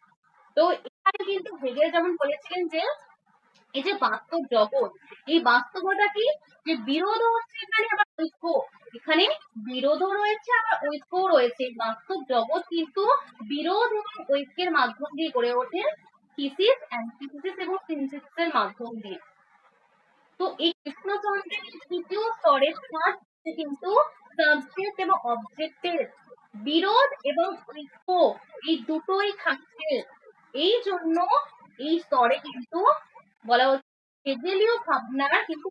তো এখানে কিন্তু হেগেল যেমন বলেছিলেন যে এই যে বাস্তব জগৎ, এই বাস্তবতা কি, যে বিরোধ হচ্ছে এখানে আবার ঐক্য, এখানে বিরোধও রয়েছে আবার ঐক্যও রয়েছে। বাস্তব জগৎ কিন্তু বিরোধ এবং ঐক্যের মাধ্যম দিয়ে গড়ে ওঠে, থিসিস, অ্যান্টিথিসিস এবং সিনথেসিসের মাধ্যম দিয়ে। তো এই কৃষ্ণচন্দ্রের তৃতীয় স্তরে কিন্তু সাবজেক্ট এবং অবজেক্টের বিরোধ এবং ঐক্য এই দুটোই থাকছে। এই জন্য এই স্তরে কিন্তু বলা হচ্ছে হেগেলীয় ভাবনার কিন্তু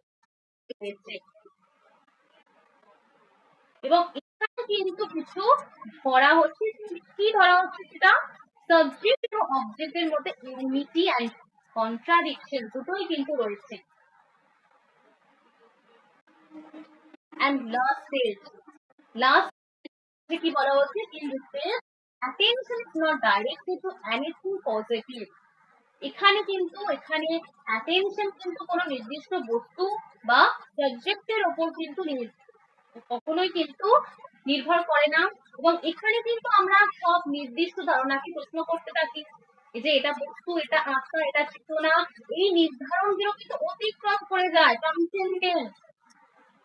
হয়েছে। এবং এখানে কিন্তু কিছু ধরা হচ্ছে, কি ধরা হচ্ছে সেটা, সাবজেক্ট এবং অবজেক্টের মধ্যে ইউনিটি অ্যান্ড কন্ট্রাডিকশন দুটোই কিন্তু রয়েছে। and last stage কি বলা হচ্ছে, in this stage attention is not directed to anything positive. এখানে attention কিন্তু কোনো নির্দিষ্ট বস্তু বা সাবজেক্টের উপর কিন্তু কখনোই কিন্তু নির্ভর করে না। এবং এখানে কিন্তু আমরা সব নির্দিষ্ট ধারণাকে প্রশ্ন করতে থাকি, যে এটা বস্তু, এটা আত্মা, এটা চেতনা, এই নির্ধারণগুলো কিন্তু অতিক্রম করে যায় ট্রান্সেন্ডেন্স।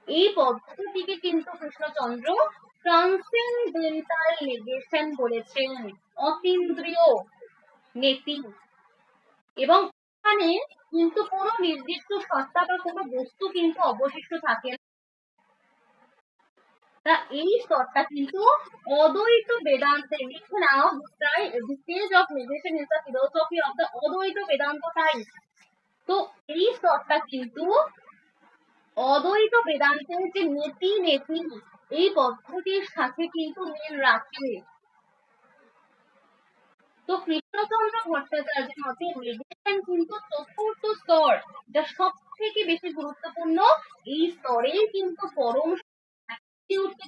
এই পদ্ধতিকে কিন্তু কৃষ্ণচন্দ্র ট্রান্সেন্ডেন্টাল নেগেশন বলেছেন, অতীন্দ্রিয় নেতি। এবং এখানে কিন্তু কোনো নির্দিষ্ট সত্তা বা কোনো বস্তু কিন্তু অবশিষ্ট থাকে না। তা এই স্তরটা কিন্তু অদ্বৈত বেদান্তে, লিখে নাও, the stage of negation is the philosophy of the অদ্বৈত বেদান্ত type। তো এই স্তরটা কিন্তু অদ্বৈত বেদান্তের যে নেতি এই পদ্ধতির সাথে কিন্তু মিল রাখে। তো কৃষ্ণচন্দ্র ভট্টাচার্যের মতে নেগেশন কিন্তু চতুর্থ স্তর, যা সব থেকে বেশি গুরুত্বপূর্ণ। এই স্তরেই কিন্তু পরম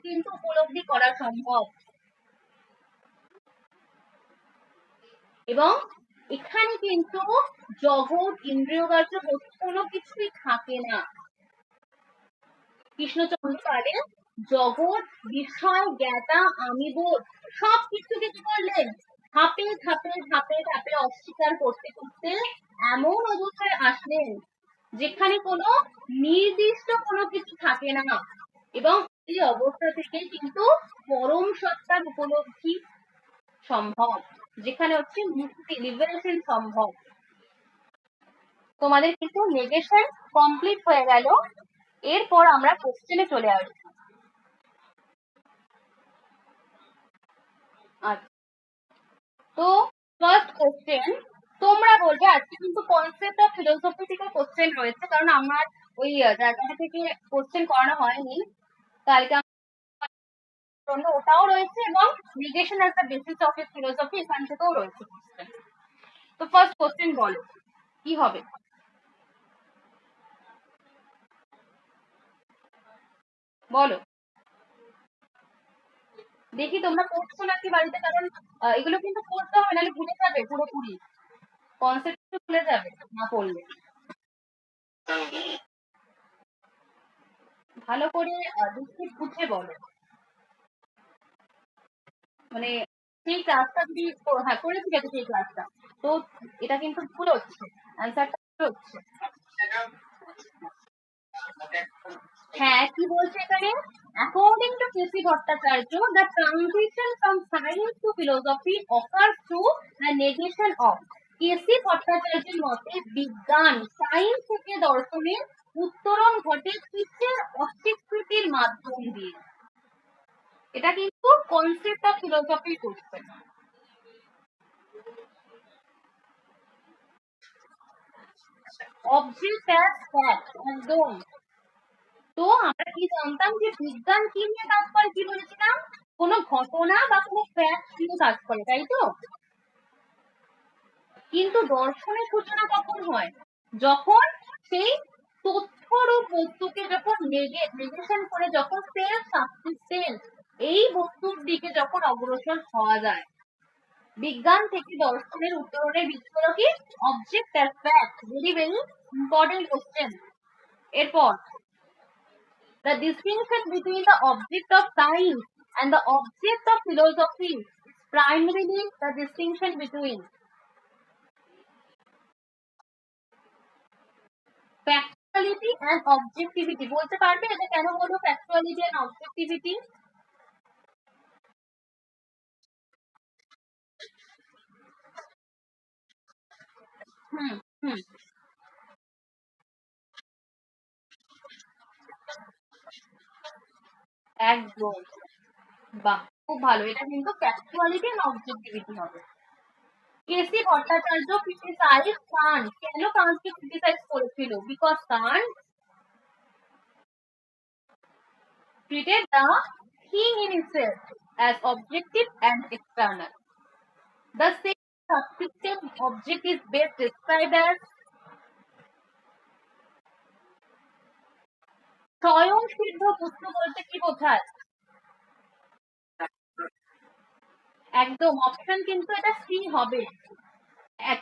কিন্তু উপলব্ধি করা সম্ভব। এবং এখানে কিন্তু জগৎ, ইন্দ্রিয়গ্রাহ্য বস্তু কোনো কিছুই থাকে না। কৃষ্ণচন্দ্র পালে জগৎ, বিষয়, জ্ঞাতা, আমিবোধ সবকিছুকে কি করলেন, ধাপে ধাপে ধাপে ধাপে অস্বীকার করতে করতে এমন অবস্থায় আসলেন যেখানে কোনো নির্দিষ্ট কোনো কিছু থাকে না। এবং এই অবস্থা থেকে কিন্তু পরম সত্তার উপলব্ধি সম্ভব, যেখানে হচ্ছে মুক্তি, লিবারেশন সম্ভব। তোমাদের কিন্তু নেগেশন কমপ্লিট হয়ে গেল। এরপর আমরা কোশ্চেনে চলে আসবো। তো ফার্স্ট কোশ্চেন তোমরা বলবে, আজকে কিন্তু কনসেপ্ট অফ ফিলোসফি থেকে কোশ্চেন রয়েছে, কারণ আমার ওই জায়গাটা থেকে কোশ্চেন করানো হয়নি কালকে, ওটাও রয়েছে এবং negation as the basis of philosophy এখান থেকেও রয়েছে কোশ্চেন। তো ফার্স্ট কোশ্চেন বলো কি হবে, বলো দেখি তোমরা পড়ছো নাকি বাড়িতে, কারণ এগুলো কিন্তু পড়তে হবে, নাহলে ভুলে যাবে পুরোপুরি, কনসেপ্ট ভুলে যাবে না পড়লে। ভালো করে দেখে বুঝে বলো, মানে সেই ক্লাসটা যদি করেছি যাতে সেই ক্লাসটা, তো এটা কিন্তু ভুল হচ্ছে, অ্যান্সারটা ভুল হচ্ছে। হ্যাঁ, কি বলছে এখানে, According to K.C. Bhattacharya, the transition from science to philosophy occurs through the negation of. K.C. ভট্টাচার্যের মতে বিজ্ঞান সায়েন্স থেকে দর্শনের উত্তরণ ঘটে কিসের অস্বীকৃতির মাধ্যম দিয়ে। এটা কিন্তু concept of philosophy question. Object as fact, একদম। তো আমরা কি জানতাম যে বিজ্ঞান কি নিয়ে কাজ করে, কি বলেছিলাম, কোনো ঘটনা বা কোনো ফ্যাক্ট নিয়ে কাজ করে, তাই তো? কিন্তু দর্শনের সূচনা কখন হয়? যখন সেই তথ্যরূপ বস্তুকে যখন নেগেশন করে, যখন সেলফ সাবসিস্টেন্স এই বস্তুর দিকে যখন অগ্রসর হওয়া যায়। বিজ্ঞান থেকে দর্শনের উত্তরণের বিষয় কি? Object as fact, very very important question. এরপর the distinction between the object of science and the object of philosophy is primarily the distinction between factuality and objectivity. বলতে পারবে এটা কেন হলো factuality and objectivity? হুম হুম একদম, বাহ, খুব ভালো। এটা কিন্তু factuality and objectivity হবে। কেসি ভট্টাচার্য ক্রিটিসাইজ কান্ট, কেন কান্টকে ক্রিটিসাইজ করেছিল? Because Kant treated the thing in itself as objective and external. The same subsistent object is best described as স্বয়ংসিদ্ধ বস্তু বলতে কি বোঝায়? একদম, অপশন কিন্তু এটা সি হবে।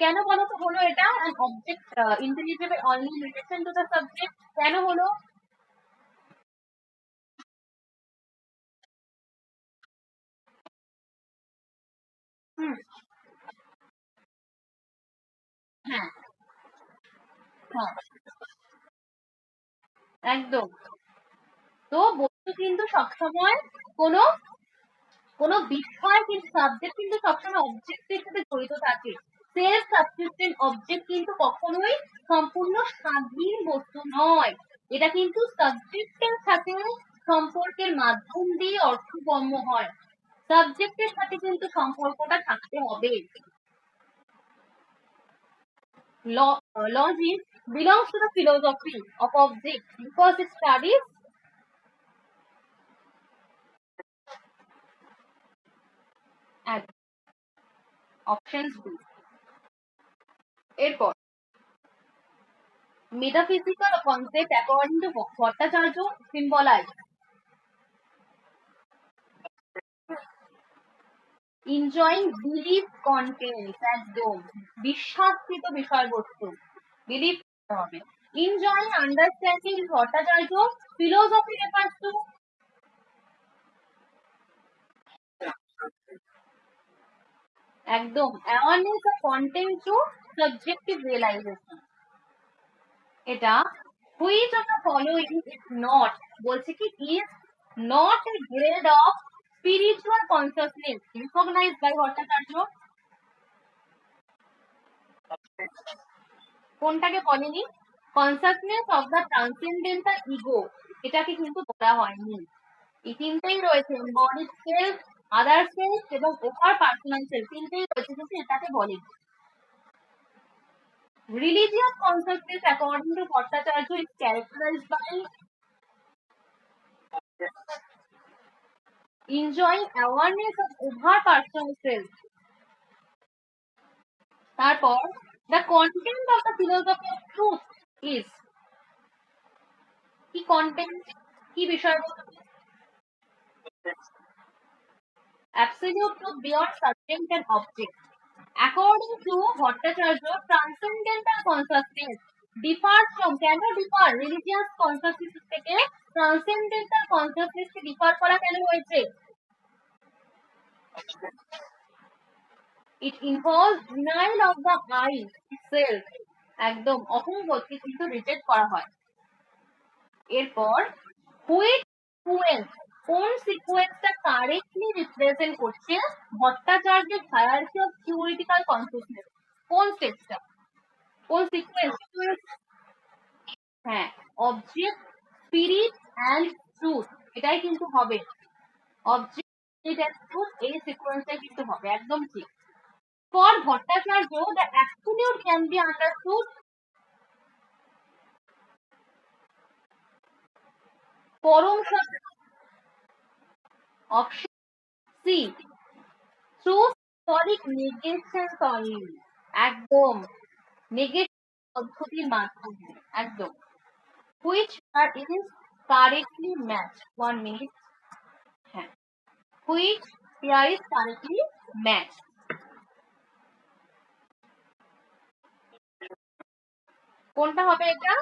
কেন বলো তো হলো এটা? an object intelligible only in relation to the subject, কেন হলো? হুম, হ্যাঁ হ্যাঁ একদম। তো বস্তু কিন্তু সবসময় কোনো কোনো বিষয় কিন্তু সাবজেক্ট কিন্তু সবসময় অবজেক্টের সাথে জড়িত থাকে। সেলফ সাবসিস্টেন্ট অবজেক্ট কিন্তু কখনোই সম্পূর্ণ স্বাধীন বস্তু নয়। এটা কিন্তু সাবজেক্টের সাথে সম্পর্কের মাধ্যম দিয়ে অর্থগম্য হয়। সাবজেক্টের সাথে কিন্তু সম্পর্কটা থাকতে হবে। Logic belongs to the philosophy of object because it studies at options B. এরপর metaphysical concept according to Bhattacharya symbolize enjoying belief content, একদম বিশ্বাসকৃত বিষয়বস্তু, বিলিভ হবে। enjoying understanding Bhattacharya philosophy refers to একদম awareness of content to subjective realization। এটা which of the following is not, বলছে কি is not a grade of spiritual consciousness recognized by Bhattacharya? কোনটাকে বলেনি? Consciousness of the transcendental ego, এটাকে কিন্তু বলা হয়নি। এই তিনটেই রয়েছে, বডি সেলফ, আদার সেলফ এবং ওভার পার্সোনাল সেলফ, তিনটেই রয়েছে, কিন্তু এটাকে বলেনি। Religious consciousness according to Bhattacharya is characterised by enjoying awareness of over personal self। তারপর the content of the philosophy of truth is, কি কন্টেন্ট, কি বিষয়বস্তু? absolute truth beyond subject and object। According to Bhattacharya, transcendental consciousness differs from, কেন differ? Religious consciousness থেকে transcendental consciousness কে differ করা কেন হয়েছে? It involves denial of the I itself, একদম অহংবোধকে কিন্তু রিজেক্ট করা হয়। এরপর which influence কোন সিকোয়েন্সটা কারেক্টলি রিপ্রেজেন্ট করছে ভট্টাচার্যের হায়ারার্কি অফ থিওরিটিক্যাল কনসিয়াসনেস? কোন স্টেপটা, কোন সিকোয়েন্স? হ্যাঁ, অবজেক্ট, স্পিরিট অ্যান্ড ট্রুথ, এটাই কিন্তু হবে। অবজেক্ট, স্পিরিট অ্যান্ড ট্রুথ, এই সিকোয়েন্সটাই কিন্তু হবে, একদম ঠিক। For Bhattacharya, the absolute can be understood পরম সত্য, option C, through symbolic negations only, একদম, নেগেশন পদ্ধতির মাধ্যমে, একদম। Which are is correctly matched, 1 minute, হ্যাঁ, which here is correctly matched, কোনটা হবে এটা?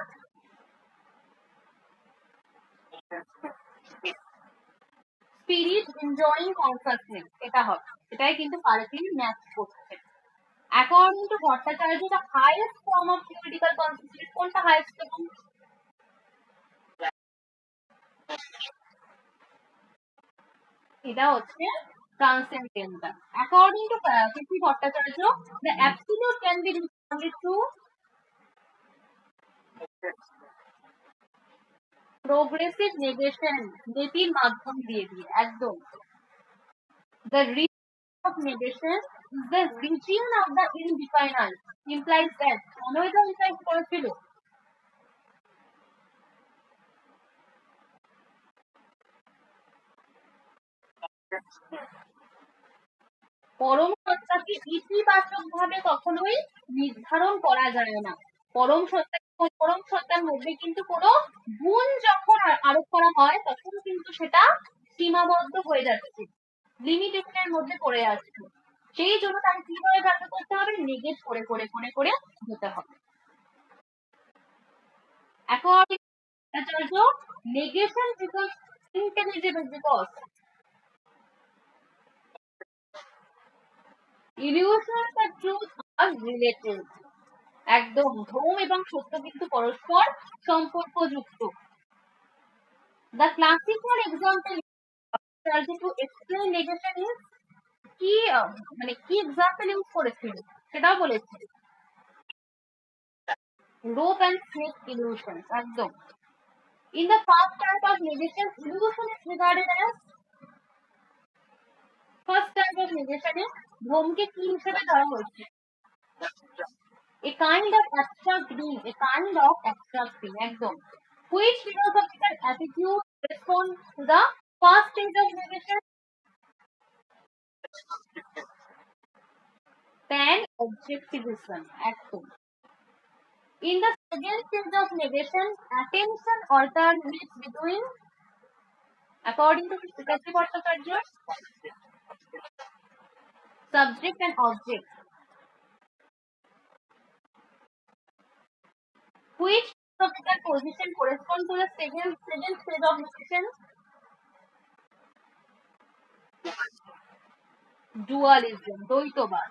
স্পিরিট এনজয়িং কনসাসনেস, এটা হবে, এটাই কিন্তু কারেক্টলি ম্যাচ করছে। According to Bhattacharya, the highest form of theoretical consciousness, কোনটা highest form? এটা হচ্ছে transcendental. According to P.C. Bhattacharya, the absolute can be responded to progressive negation, নেতির মাধ্যম দিয়ে দিয়ে, একদম। The region of negation is the region of the indefinite, implies that, কেন এটা implies করেছিল? পরম সত্তাকে ইতিবাচক ভাবে কখনোই নির্ধারণ করা যায় না। পরম সত্তা, পরম সত্তার মধ্যে কিন্তু কোনো গুণ যখন আরোপ করা হয় তখন কিন্তু সেটা সীমাবদ্ধ হয়ে যাচ্ছে, লিমিটেশনের মধ্যে পড়ে যাচ্ছে। সেই জন্য তাকে কিভাবে ব্যাখ্যা করতে হবে? নেগেট করে করে করে করে হতে হবে। According to negation becomes intelligible because illusions and truth are related, একদম, ভ্রম এবং সত্য কিন্তু পরস্পর সম্পর্কযুক্ত। The classical example to explain negation is কি, মানে কি এক্সাম্পল ইউজ করেছিল সেটাও বলেছে, rope and snake illusions, একদম। In the first type of negation, illusion is regarded as, first type of negation এ ভ্রমকে কি হিসেবে ধরা হয়েছে? A kind of abstract being, a kind of abstract being, একদম। Which philosophical attitude corresponds to the first stage of negation? Pan-objectivism, একদম। In the second stage of negation, attention alternates between, according to P.C. Bhattacharya, subject and object. Which philosophical position corresponds to the second stage of negation? Dualism, দ্বৈতবাদ।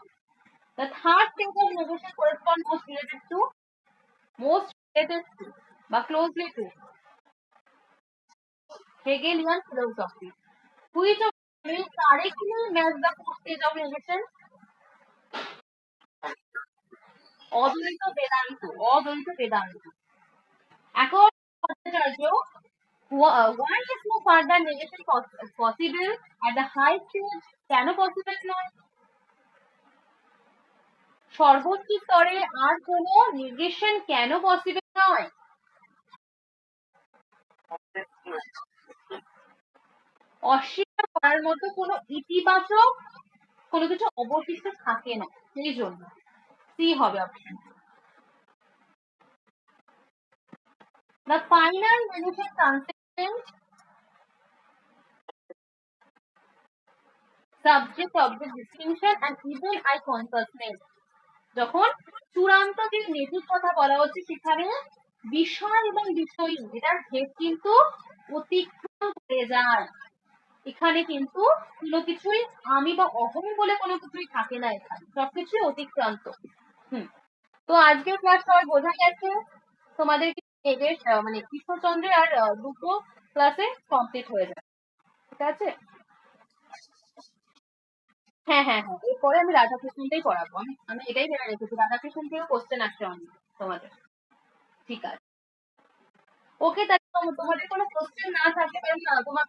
The third stage of negation corresponds most related to, বা closely to, Hegelian philosophy. Which of will correctly match the fourth stage of negation? অদ্বৈত বেদান্ত, অদ্বৈত Vedanta. According to Bhattacharya, why is no further negation possible at the high stage? কেন possible নয়? সর্বোচ্চ স্তরে আর কোনো negation কেন possible নয়? অস্বীকার করার মতো কোনো ইতিবাচক কোনো কিছু অবশিষ্ট থাকে না, সেই জন্য সি হবে option. The final negation transcends subject object distinction and even I consciousness. যখন চূড়ান্ত যে নেতির কথা বলা হচ্ছে সেখানে বিষয় এবং বিষয়ী এটার ভেদ কিন্তু অতিক্রম করে যায়, এখানে কিন্তু কোনো কিছুই আমি বা অহং বলে কোনো কিছুই থাকে না, এখানে সবকিছুই অতিক্রান্ত। তো আজকের ক্লাস সবাই বোঝা গেছে তোমাদের, মানে কৃষ্ণচন্দ্রের আর দুটো ক্লাসে কমপ্লিট হয়ে যাবে। ঠিক আছে? হ্যাঁ হ্যাঁ হ্যাঁ, এরপরে আমি রাধাকৃষ্ণনটাই পড়াবো। আমি আমি এটাই ভেবে রেখেছি, রাধাকৃষ্ণন থেকেও কোশ্চেন আসছে অনেক তোমাদের। ঠিক আছে। ওকে, তাহলে তোমাদের কোনো কোশ্চেন না থাকলে, কারণ তোমার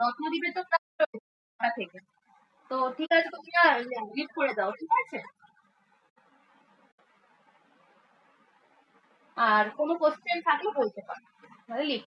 রত্নদ্বীপে তো class রয়েছে নটা থেকে। তো ঠিক আছে, তুমি না লিভ করে দাও, ঠিক আছে? আর কোনো কোশ্চেন থাকলে বলতে পারো, তাহলে লিভ